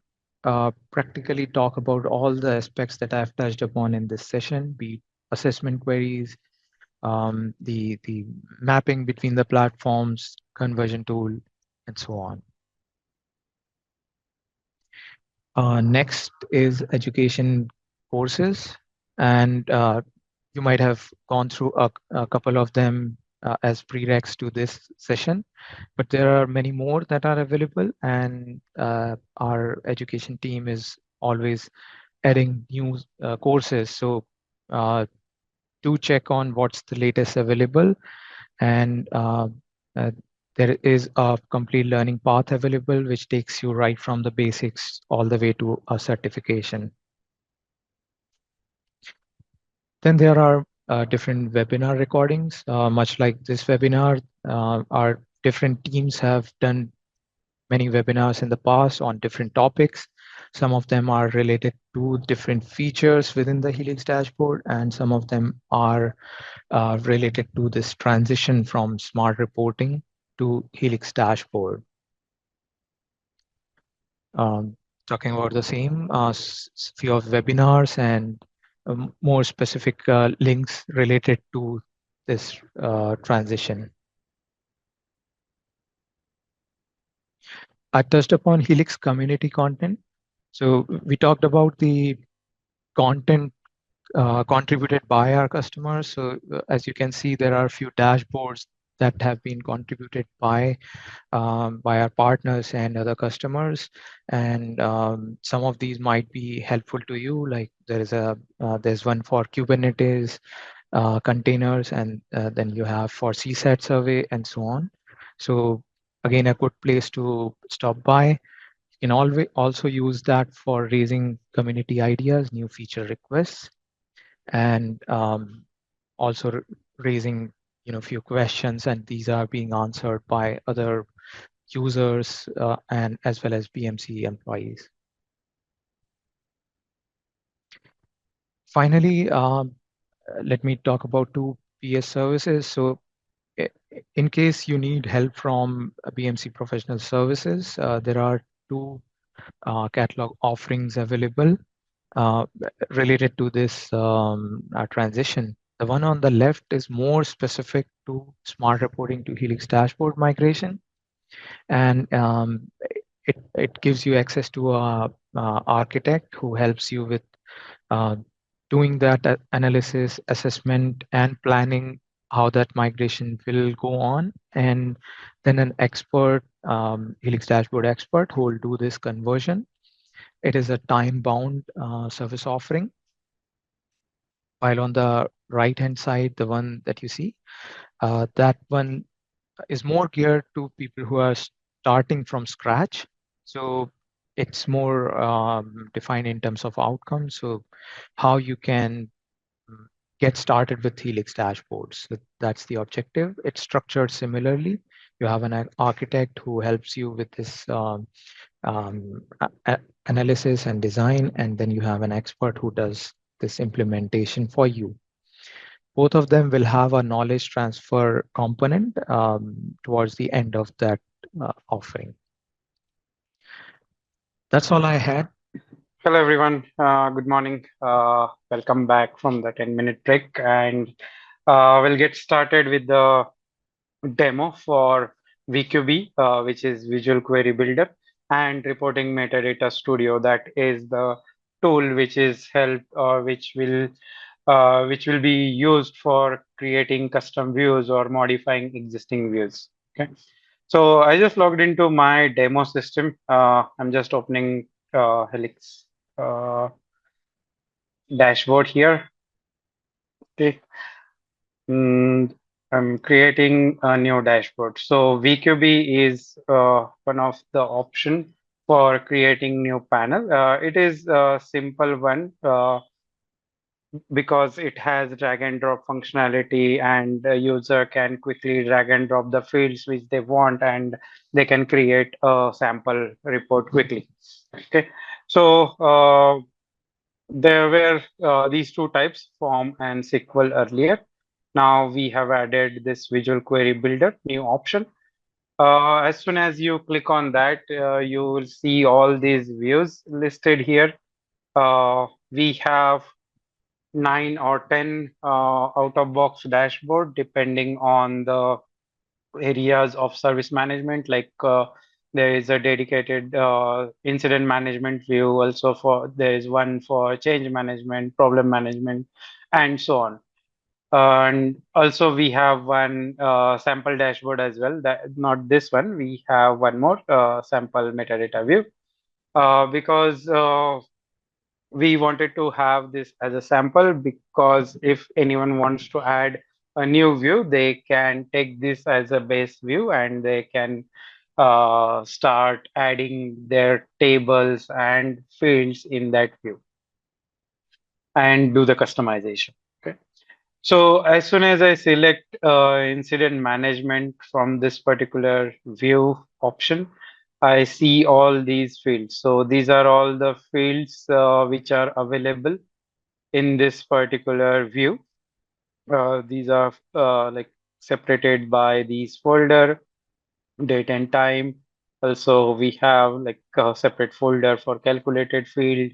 practically talk about all the aspects that I've touched upon in this session, be it assessment queries, the mapping between the platforms, conversion tool, and so on. Next is education courses, and you might have gone through a couple of them as prereqs to this session, but there are many more that are available, and our education team is always adding new courses. So do check on what's the latest available, and uh, there is a complete learning path available, which takes you right from the basics all the way to a certification. Then there are different webinar recordings, much like this webinar. Our different teams have done many webinars in the past on different topics. Some of them are related to different features within the Helix dashboard, and some of them are related to this transition from smart reporting to Helix dashboard. Talking about the same few of webinars and more specific links related to this transition. I touched upon Helix community content. So we talked about the content contributed by our customers. So as you can see, there are a few dashboards that have been contributed by our partners and other customers, and some of these might be helpful to you. Like there's one for Kubernetes containers, and then you have for CSAT survey and so on. So again, a good place to stop by. You can always also use that for raising community ideas, new feature requests, and also raising few questions, and these are being answered by other users and as well as BMC employees. Finally, let me talk about two PS services. So in case you need help from BMC Professional Services, there are two catalog offerings available uh, related to this transition. The one on the left is more specific to smart reporting to Helix dashboard migration, and it gives you access to a architect who helps you with uh, doing that analysis, assessment, and planning how that migration will go on, and then an expert, Helix dashboard expert, who will do this conversion. It is a time-bound service offering. While on the right-hand side, the one that you see, that one is more geared to people who are starting from scratch. So it's more defined in terms of outcomes. So how you can get started with Helix dashboards. So that's the objective. It's structured similarly. You have an architect who helps you with this analysis and design, and then you have an expert who does this implementation for you. Both of them will have a knowledge transfer component towards the end of that offering. That's all I had. Hello, everyone. Good morning. Welcome back from the 10-minute break. And we'll get started with the demo for VQB, which is Visual Query Builder, and Reporting Metadata Studio. That is the tool which is helped, which will be used for creating custom views or modifying existing views. Okay. So I just logged into my demo system. I'm just opening Helix dashboard here. Okay. I'm creating a new dashboard. So VQB is one of the option for creating new panel. It is a simple one because it has drag and drop functionality, and the user can quickly drag and drop the fields which they want, and they can create a sample report quickly. Okay. So there were these two types, form and SQL earlier. Now we have added this Visual Query Builder new option. As soon as you click on that, you will see all these views listed here. We have 9 or 10 out-of-box dashboard depending on the areas of service management. Like there is a dedicated incident management view, also for there is one for change management, problem management, and so on. And also we have one sample dashboard as well. That not this one. We have one more sample metadata view because we wanted to have this as a sample, because if anyone wants to add a new view, they can take this as a base view, and they can start adding their tables and fields in that view and do the customization. Okay. So as soon as I select incident management from this particular view option, I see all these fields. So these are all the fields which are available in this particular view. These are like separated by these folder, date and time. Also, we have like a separate folder for calculated field.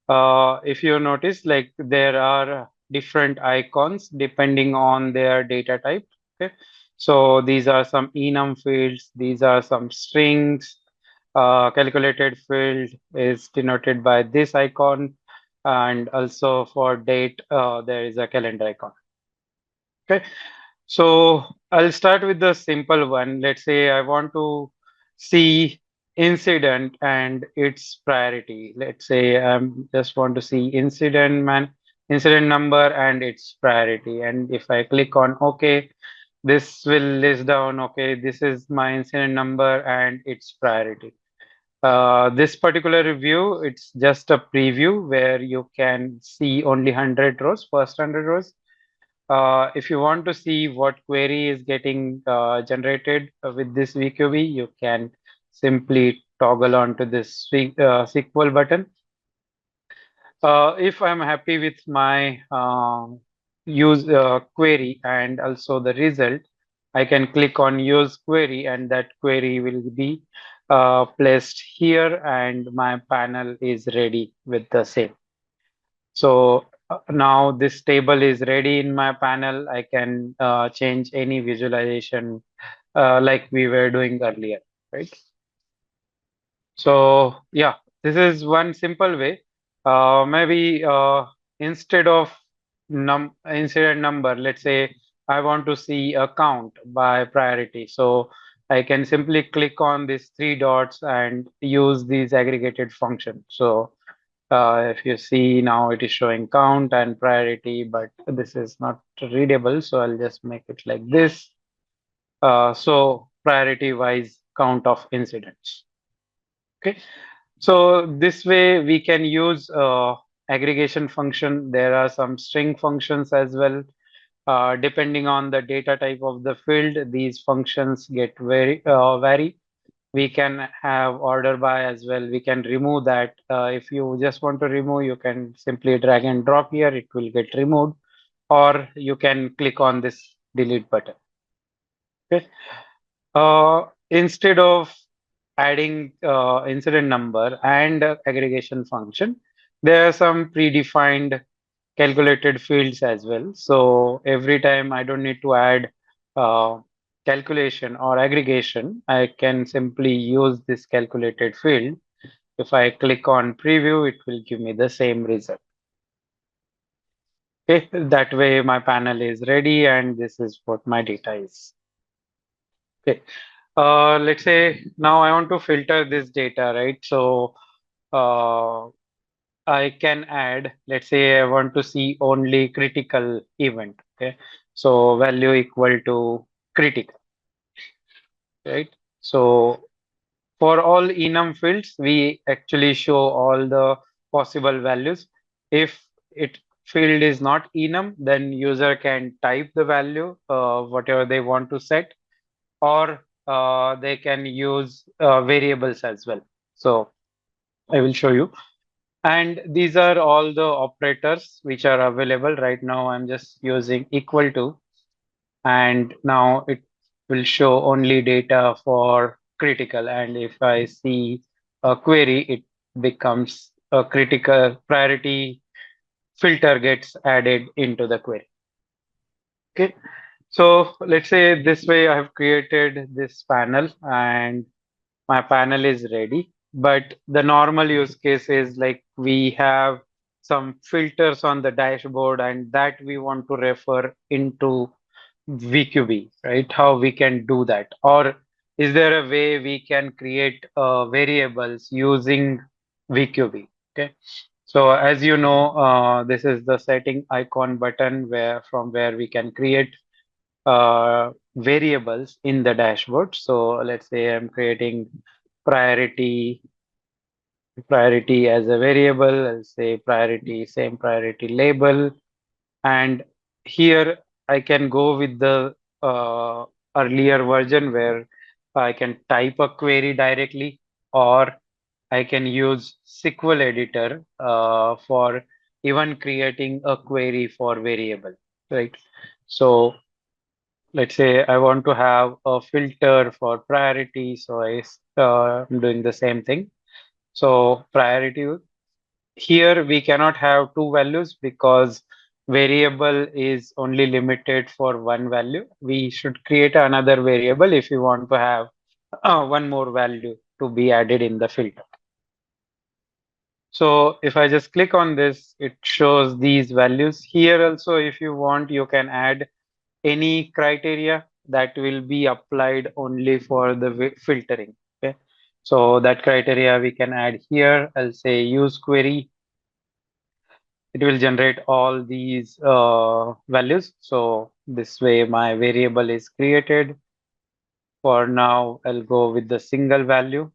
If you notice, like there are different icons depending on their data type. Okay, so these are some enum fields. These are some strings. Calculated field is denoted by this icon, and also for date, there is a calendar icon. Okay, so I'll start with the simple one. Let's say I want to see incident and its priority. Let's say I just want to see incident number and its priority. And if I click on OK, this will list down, okay, this is my incident number and its priority. This particular review, it's just a preview where you can see only 100 rows, first 100 rows. If you want to see what query is getting generated with this VQB, you can simply toggle onto this SQL button. If I'm happy with my use query and also the result, I can click on use query, and that query will be placed here, and my panel is ready with the same. So now this table is ready in my panel. I can change any visualization like we were doing earlier, right? So yeah, this is one simple way. Maybe instead of incident number, let's say I want to see a count by priority. So I can simply click on these three dots and use these aggregated functions. So if you see now it is showing count and priority, but this is not readable. So I'll just make it like this. So priority wise count of incidents. Okay. So this way we can use aggregation function. There are some string functions as well. Depending on the data type of the field, these functions get vary. We can have order by as well. We can remove that. If you just want to remove, you can simply drag and drop here. It will get removed, or you can click on this delete button. Okay. Instead of adding incident number and aggregation function, there are some predefined calculated fields as well. So every time I don't need to add uh, calculation or aggregation, I can simply use this calculated field. If I click on preview, it will give me the same result. Okay, that way my panel is ready and this is what my data is. Okay. Let's say now I want to filter this data, right? So I can add, let's say I want to see only critical event. Okay. So value equal to critical, right? So for all enum fields, we actually show all the possible values. If it field is not enum, then user can type the value, whatever they want to set, or they can use variables as well. So I will show you. And these are all the operators which are available right now. I'm just using equal to, and now it will show only data for critical. And if I see a query, it becomes a critical priority filter gets added into the query. Okay. So let's say this way I have created this panel and my panel is ready. But the normal use case is like we have some filters on the dashboard and that we want to refer into VQB, right? How we can do that? Or is there a way we can create variables using VQB? Okay. So as you know, this is the setting icon button where we can create variables in the dashboard. So let's say I'm creating priority as a variable. I'll say priority, same priority label. And here I can go with the earlier version where I can type a query directly, or I can use SQL editor for even creating a query for variable, right? So let's say I want to have a filter for priority. So I'm doing the same thing. So priority here we cannot have two values because variable is only limited for one value. We should create another variable if you want to have one more value to be added in the filter. So if I just click on this, it shows these values. Here also, if you want, you can add any criteria that will be applied only for the filtering. Okay. So that criteria we can add here. I'll say use query. It will generate all these values. So this way my variable is created. For now, I'll go with the single value.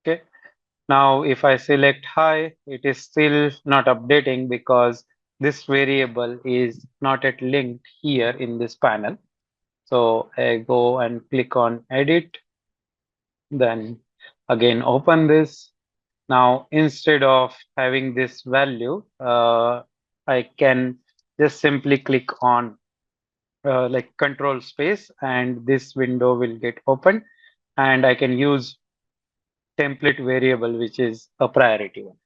Okay. Now, if I select high, it is still not updating because this variable is not yet linked here in this panel. So I go and click on edit, then again open this. Now, instead of having this value, I can just simply click on like control space, and this window will get opened, and I can use template variable, which is a priority one.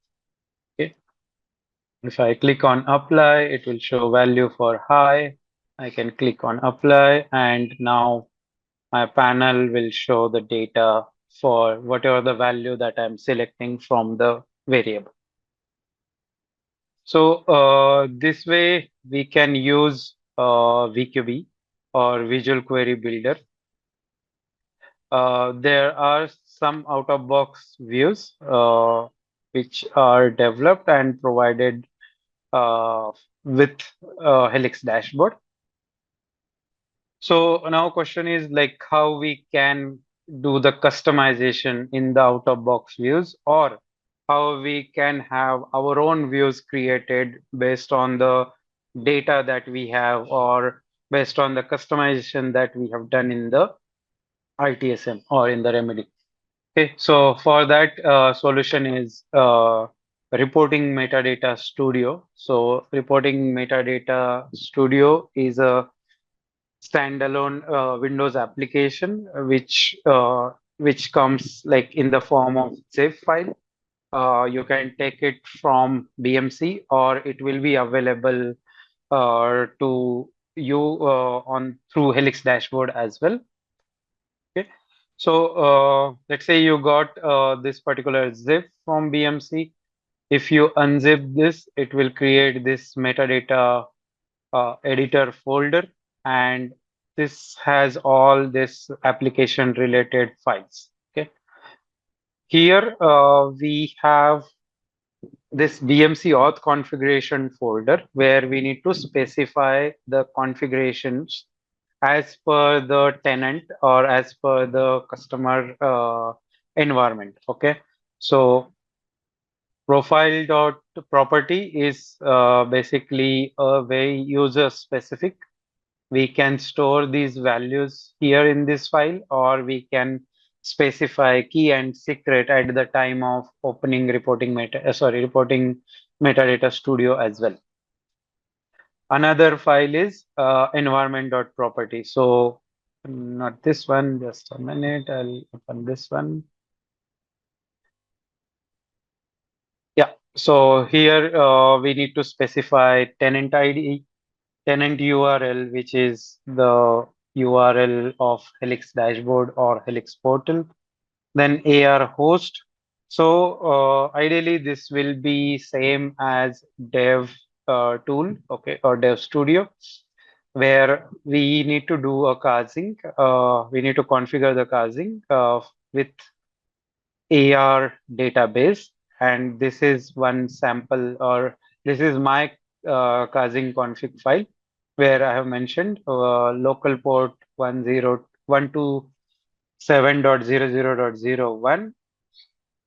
Okay. If I click on apply, it will show value for high. I can click on apply, and now my panel will show the data for whatever the value that I'm selecting from the variable. So this way we can use VQB or Visual Query Builder. There are some out-of-box views which are developed and provided with Helix dashboard. So now question is like how we can do the customization in the out-of-box views, or how we can have our own views created based on the data that we have, or based on the customization that we have done in the ITSM or in the remedy. Okay, so for that solution is Reporting Metadata Studio. So Reporting Metadata Studio is a standalone Windows application which comes like in the form of zip file. You can take it from BMC, or it will be available to you on through Helix dashboard as well. Okay, so let's say you got this particular zip from BMC. If you unzip this, it will create this metadata editor folder, and this has all this application related files. Okay, here we have this BMC auth configuration folder where we need to specify the configurations as per the tenant or as per the customer environment. Okay, so profile.property is basically a very user specific. We can store these values here in this file, or we can specify key and secret at the time of opening reporting metadata studio as well. Another file is environment.property. So not this one, just a minute, I'll open this one. Yeah, so here we need to specify tenant ID, tenant URL, which is the URL of Helix dashboard or Helix portal, then AR host. So ideally this will be same as dev tool, okay, or dev studio, where we need to do a casing. We need to configure the casing with AR database, and this is one sample, or this is my casing config file where I have mentioned local port 127.00.01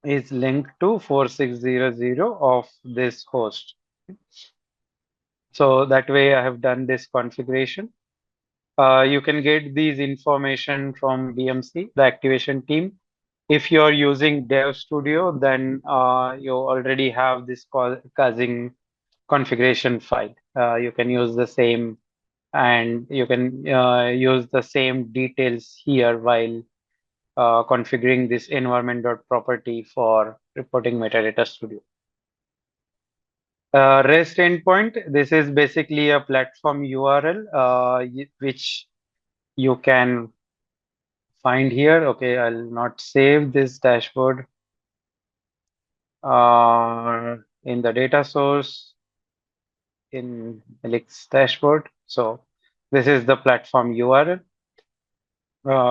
is linked to 4600 of this host. So that way I have done this configuration. You can get these information from BMC, the activation team. If you're using Dev Studio, then you already have this casing configuration file. You can use the same, and you can use the same details here while configuring this environment.property for reporting metadata studio. REST endpoint, this is basically a platform URL which you can find here. Okay, I'll not save this dashboard in the data source in Helix dashboard. So this is the platform URL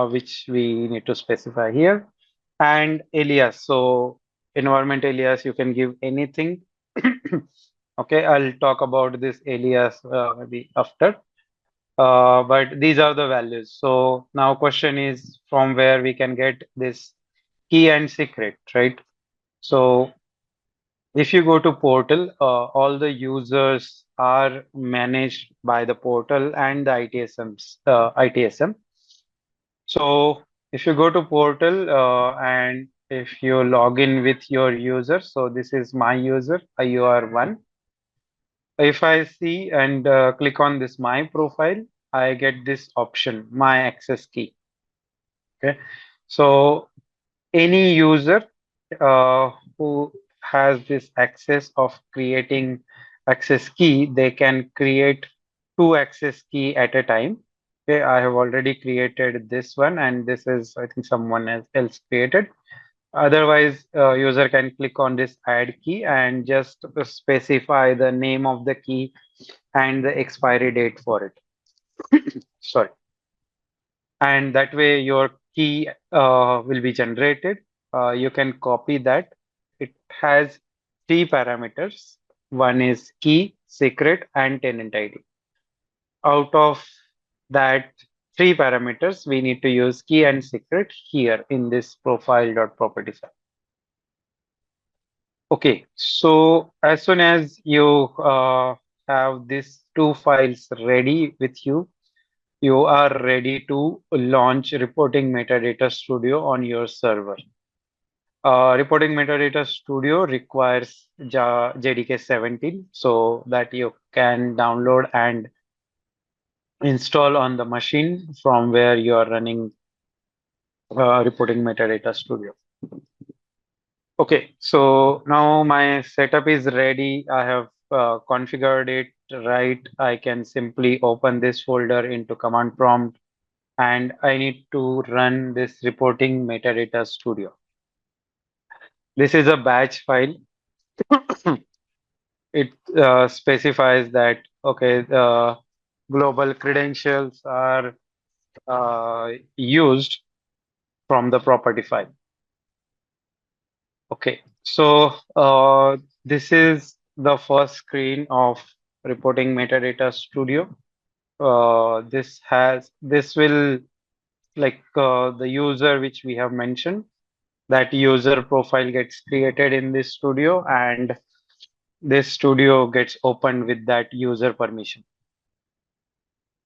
which we need to specify here, and alias. So environment alias, you can give anything. Okay, I'll talk about this alias maybe after. But these are the values. So now question is from where we can get this key and secret, right? So if you go to portal, all the users are managed by the portal and the ITSM. So if you go to portal and if you log in with your user, so this is my user, IUR1. If I see and click on this my profile, I get this option, my access key. Okay, so any user who has this access of creating access key, they can create two access key at a time. Okay, I have already created this one, and this is, I think, someone else created. Otherwise, user can click on this add key and just specify the name of the key and the expiry date for it. Sorry. And that way your key will be generated. You can copy that. It has three parameters. One is key, secret, and tenant ID. Out of that three parameters, we need to use key and secret here in this profile.property file. Okay, so as soon as you have these two files ready with you, you are ready to launch Reporting Metadata Studio on your server. Reporting Metadata Studio requires JDK 17 so that you can download and install on the machine from where you are running Reporting Metadata Studio. Okay, so now my setup is ready. I have configured it right. I can simply open this folder into command prompt and I need to run this Reporting Metadata Studio. This is a batch file. It specifies that, okay, the global credentials are used from the property file. Okay, so this is the first screen of Reporting Metadata Studio. This will, like the user which we have mentioned, that user profile gets created in this studio and this studio gets opened with that user permission.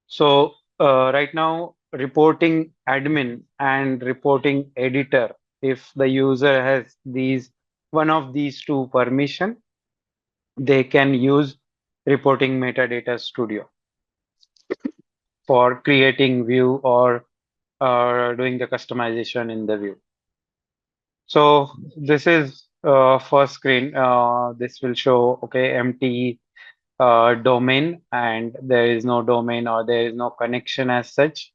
So right now, reporting admin and reporting editor, if the user has one of these two permission, they can use Reporting Metadata Studio for creating view or doing the customization in the view. So this is first screen. This will show, okay, empty domain, and there is no domain or there is no connection as such.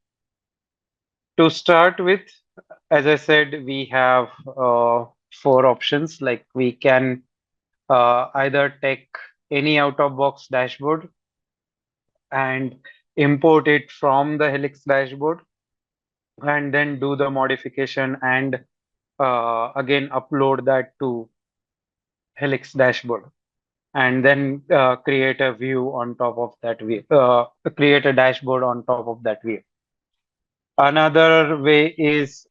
To start with, as I said, we have four options. Like we can either take any out-of-box dashboard and import it from the Helix dashboard and then do the modification and again upload that to Helix dashboard and then create a view on top of that view, create a dashboard on top of that view. Another way is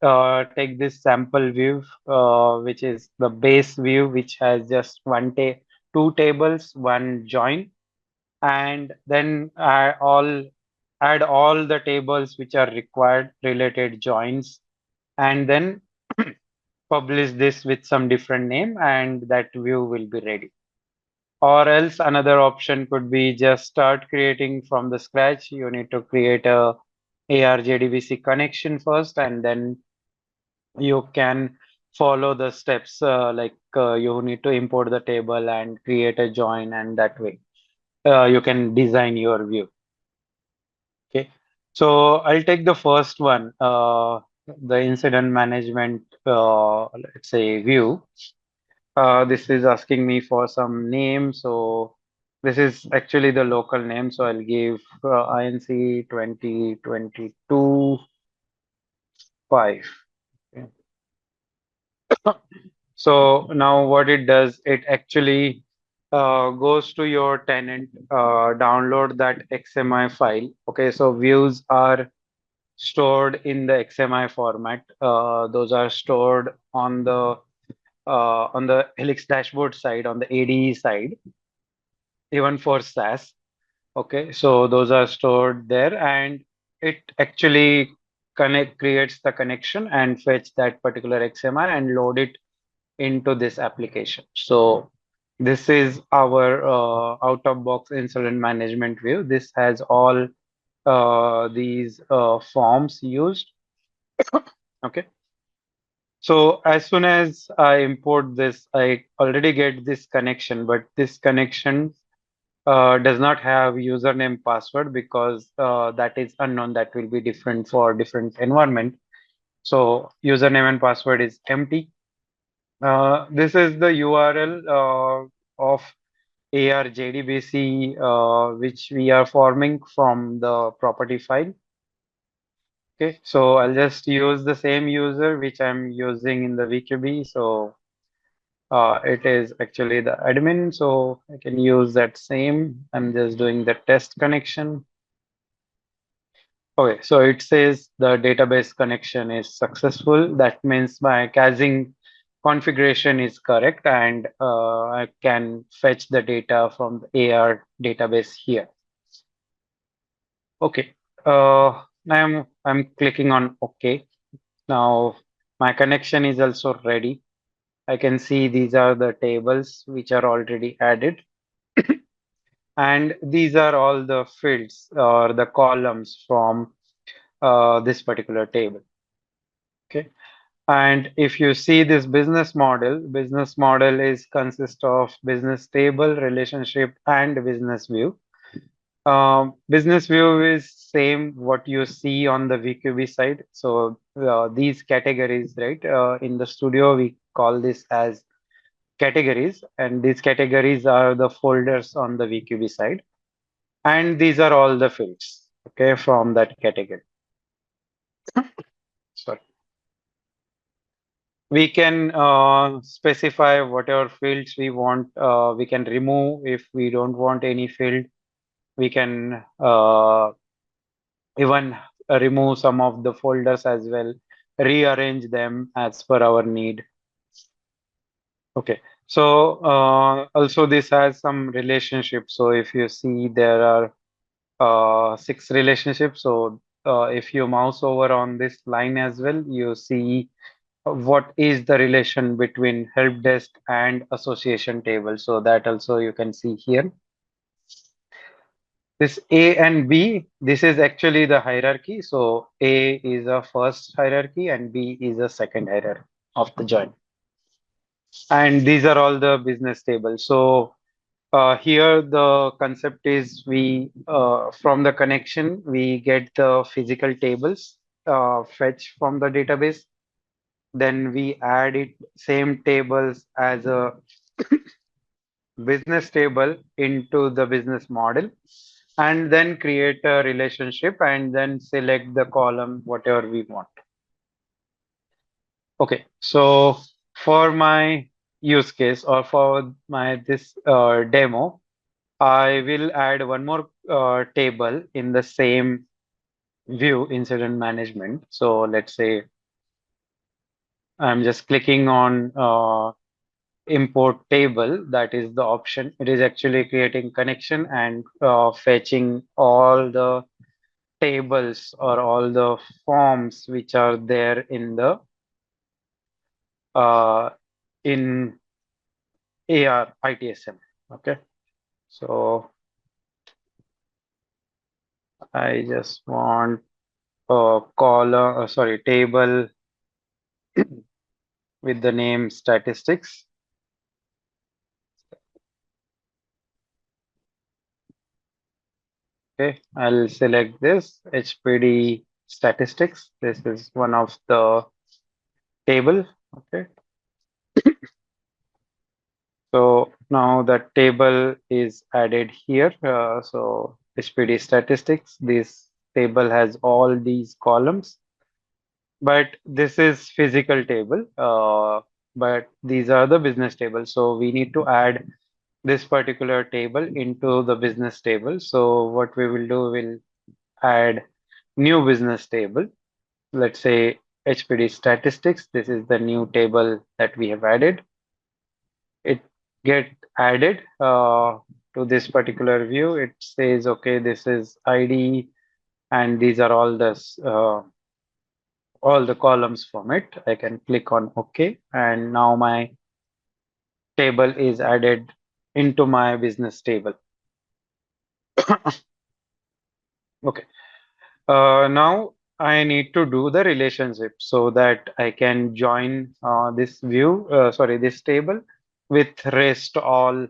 take this sample view, which is the base view, which has just two tables, one join, and then add all the tables which are required related joins, and then publish this with some different name, and that view will be ready. Or else another option could be just start creating from the scratch. You need to create a ARJDBC connection first, and then you can follow the steps you need to import the table and create a join, and that way you can design your view. Okay, so I'll take the first one, the incident management, let's say view. This is asking me for some name, so this is actually the local name, so I'll give INC 2022 5. Okay. So now what it does, it actually goes to your tenant, download that XMI file. Okay, so views are stored in the XMI format. Those are stored on the Helix dashboard side, on the ADE side. even for SAS. Okay, so those are stored there, and it actually creates the connection and fetch that particular XMR and load it into this application. So this is our out-of-box incident management view. This has all these forms used. Okay. So as soon as I import this, I already get this connection, but this connection does not have username password because that is unknown. That will be different for different environment. So username and password is empty. This is the URL of AR-JDBC which we are forming from the property file. Okay, so I'll just use the same user which I'm using in the VQB. So it is actually the admin, so I can use that same. I'm just doing the test connection. Okay, so it says the database connection is successful. That means my caching configuration is correct, and I can fetch the data from the AR database here. Okay, I'm clicking on OK. Now my connection is also ready. I can see these are the tables which are already added. And these are all the fields or the columns from this particular table. Okay. And if you see this business model is consist of business table, relationship, and business view. Business view is same what you see on the VQB side. So these categories, right? In the studio, we call this as categories, and these categories are the folders on the VQB side. And these are all the fields, okay, from that category. Sorry. We can specify whatever fields we want. We can remove if we don't want any field. We can even remove some of the folders as well, rearrange them as per our need. Okay, so also this has some relationships. So if you see there are 6 relationships. So if you mouse over on this line as well, you see what is the relation between help desk and association table. So that also you can see here. This A and B, this is actually the hierarchy. So A is a first hierarchy and B is a second hierarchy of the join. And these are all the business tables. So here the concept is we from the connection we get the physical tables fetch from the database. Then we add it same tables as a business table into the business model, and then create a relationship and then select the column whatever we want. Okay, so for my use case or for my this demo, I will add one more table in the same view, incident management. So let's say I'm just clicking on import table. That is the option. It is actually creating connection and fetching all the tables or all the forms which are there in the in AR ITSM. Okay, so I just want a column, sorry, table with the name statistics. Okay, I'll select this HPD statistics. This is one of the table. Okay. So now that table is added here. So HPD statistics, this table has all these columns, but this is physical table. But these are the business tables. So we need to add this particular table into the business table. So what we will do, we'll add new business table. Let's say HPD statistics. This is the new table that we have added. It get added. to this particular view, it says, okay, this is ID, and these are all the columns from it. I can click on OK, and now my table is added into my business table. Okay. Now I need to do the relationship so that I can join this this table with rest all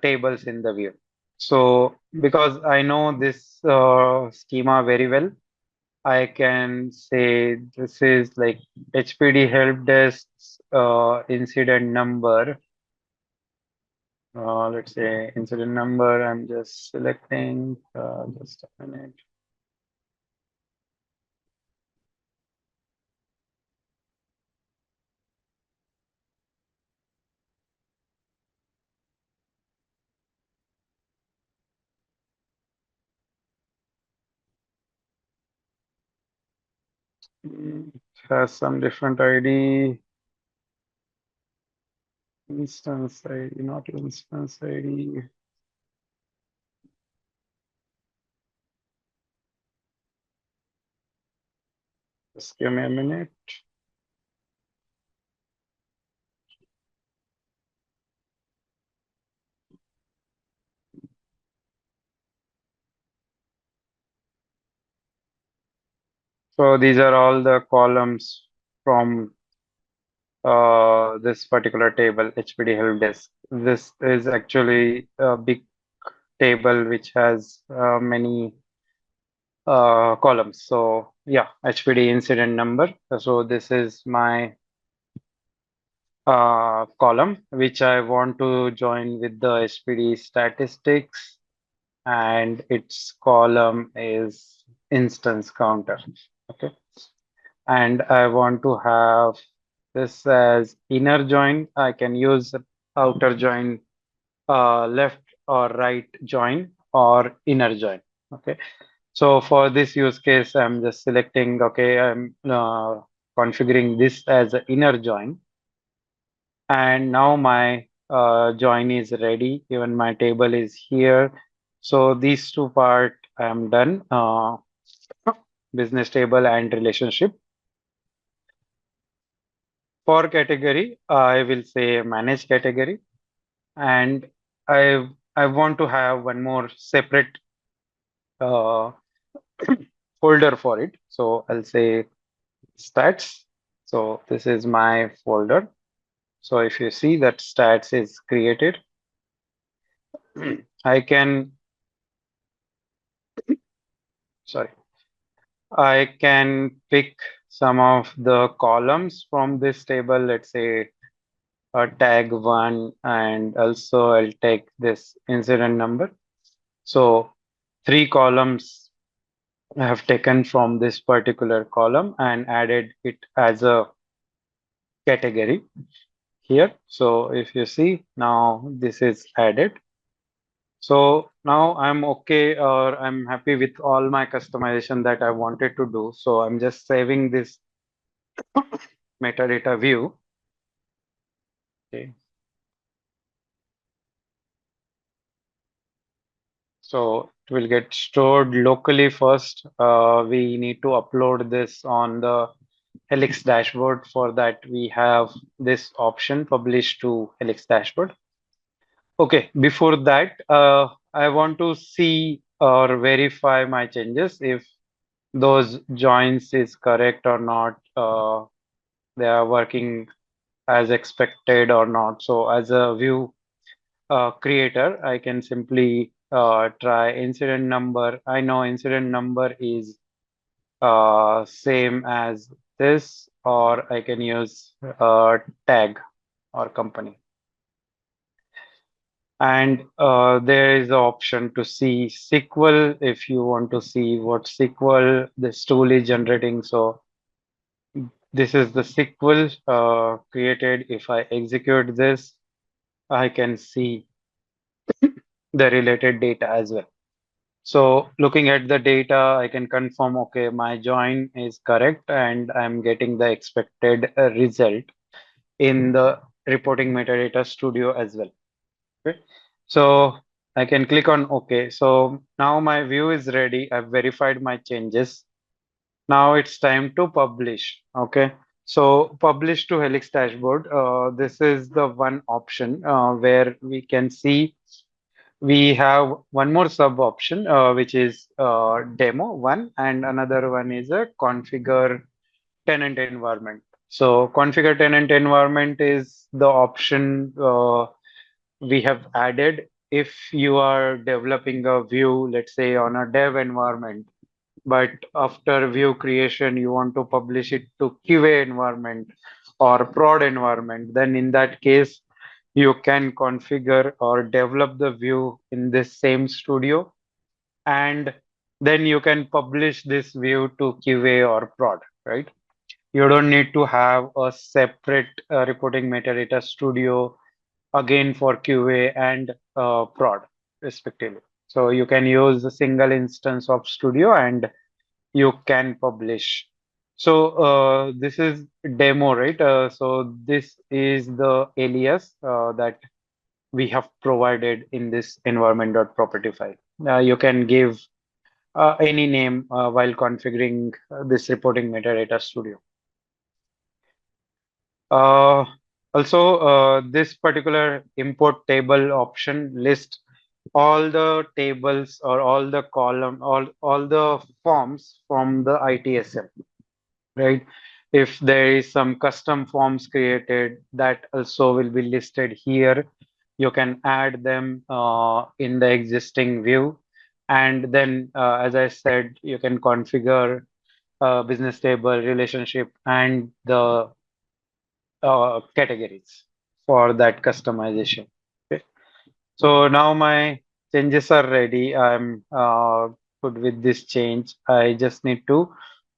tables in the view. So because I know this schema very well, I can say this is like HPD help desk's incident number. Let's say incident number. I'm just selecting just a minute. It has some different ID. Instance ID, not instance ID. Just give me a minute. So these are all the columns from this particular table, HPD help desk. This is actually a big table which has many columns. So yeah, HPD incident number. So this is my column which I want to join with the HPD statistics, and its column is instance counter. Okay, and I want to have this as inner join. I can use outer join, left or right join, or inner join. Okay, so for this use case, I'm just selecting, okay, I'm configuring this as an inner join. And now my join is ready. Even my table is here. So these two part I'm done. Business table and relationship. For category, I will say manage category, and I want to have one more separate uh, folder for it. So I'll say stats. So this is my folder. So if you see that stats is created, I can, sorry, I can pick some of the columns from this table. Let's say tag one, and also I'll take this incident number. So 3 columns I have taken from this particular column and added it as a category here. So if you see now, this is added. So now I'm okay, or I'm happy with all my customization that I wanted to do. So I'm just saving this metadata view. Okay. So it will get stored locally first. We need to upload this on the Helix dashboard. For that, we have this option, publish to Helix dashboard. Okay, before that, I want to see or verify my changes if those joins is correct or not. They are working as expected or not. So as a view creator, I can simply try incident number. I know incident number is same as this, or I can use tag or company. And there is the option to see SQL if you want to see what SQL this tool is generating. So this is the SQL created. If I execute this, I can see the related data as well. So looking at the data, I can confirm, okay, my join is correct and I'm getting the expected result in the reporting metadata studio as well. Okay. So I can click on OK. So now my view is ready. I've verified my changes. Now it's time to publish. Okay. So publish to Helix dashboard. This is the one option where we can see we have one more sub option, which is demo one, and another one is a configure tenant environment. So configure tenant environment is the option we have added if you are developing a view, let's say on a dev environment, but after view creation, you want to publish it to QA environment or prod environment, then in that case, you can configure or develop the view in this same studio, and then you can publish this view to QA or prod, right? You don't need to have a separate reporting metadata studio again for QA and prod, respectively. So you can use a single instance of studio and you can publish. So this is demo, right? So this is the alias that we have provided in this environment.property file. You can give any name while configuring this reporting metadata studio. Uh, Also, this particular import table option lists all the tables or all the column, all the forms from the ITSM, right? If there is some custom forms created, that also will be listed here. You can add them in the existing view. And then, as I said, you can configure business table, relationship, and the categories for that customization. Okay. So now my changes are ready. I'm good with this change. I just need to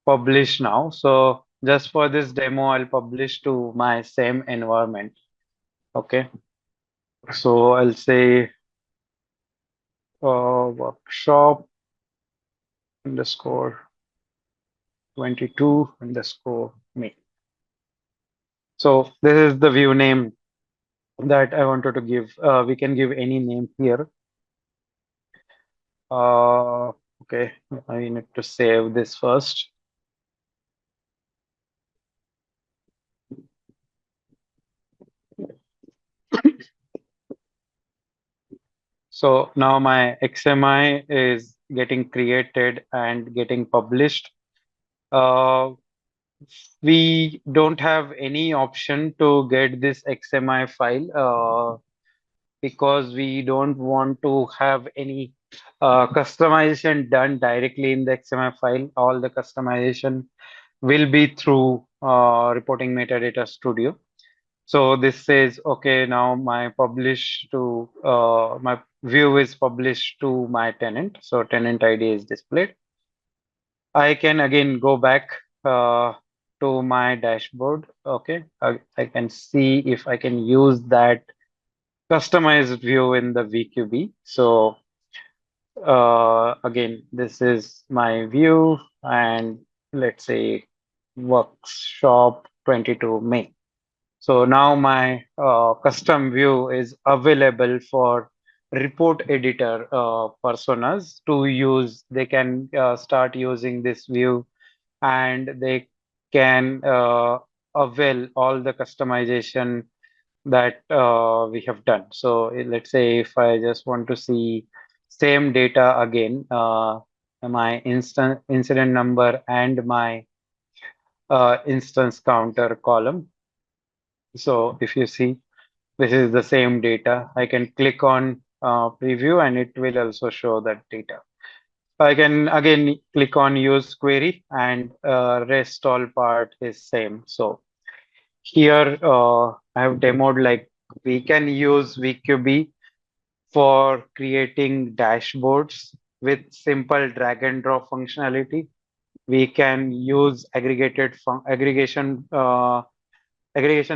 publish now. So just for this demo, I'll publish to my same environment. Okay. So I'll say workshop underscore 22 underscore me. So this is the view name that I wanted to give. We can give any name here. Okay, I need to save this first. So now my XMI is getting created and getting published. We don't have any option to get this XMI file because we don't want to have any customization done directly in the XMI file. All the customization will be through reporting metadata studio. So this says, okay, now my view is published to my tenant. So tenant ID is displayed. I can again go back to my dashboard. Okay, I can see if I can use that customized view in the VQB. So again, this is my view, and let's say workshop 22 May. So now my custom view is available for report editor personas to use. They can start using this view, and they can avail all the customization that we have done. So let's say if I just want to see same data again, my incident number and my instance counter column. So if you see, this is the same data. I can click on preview and it will also show that data. I can again click on use query, and rest all part is same. So here I have demoed like we can use VQB for creating dashboards with simple drag and drop functionality. We can use aggregation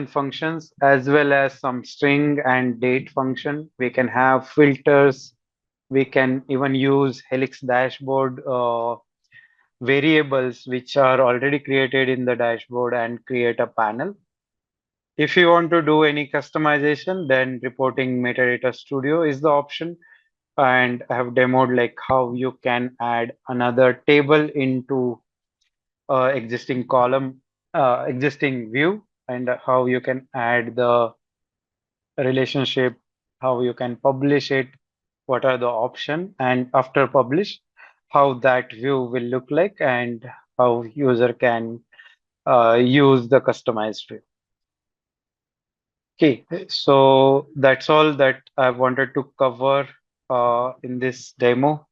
functions as well as some string and date function. We can have filters. We can even use Helix dashboard variables which are already created in the dashboard and create a panel. If you want to do any customization, then reporting metadata studio is the option. And I have demoed like how you can add another table into existing column, existing view, and how you can add the relationship, how you can publish it, what are the option, and after publish, how that view will look like, and how user can use the customized view. Okay, so that's all that I wanted to cover in this demo.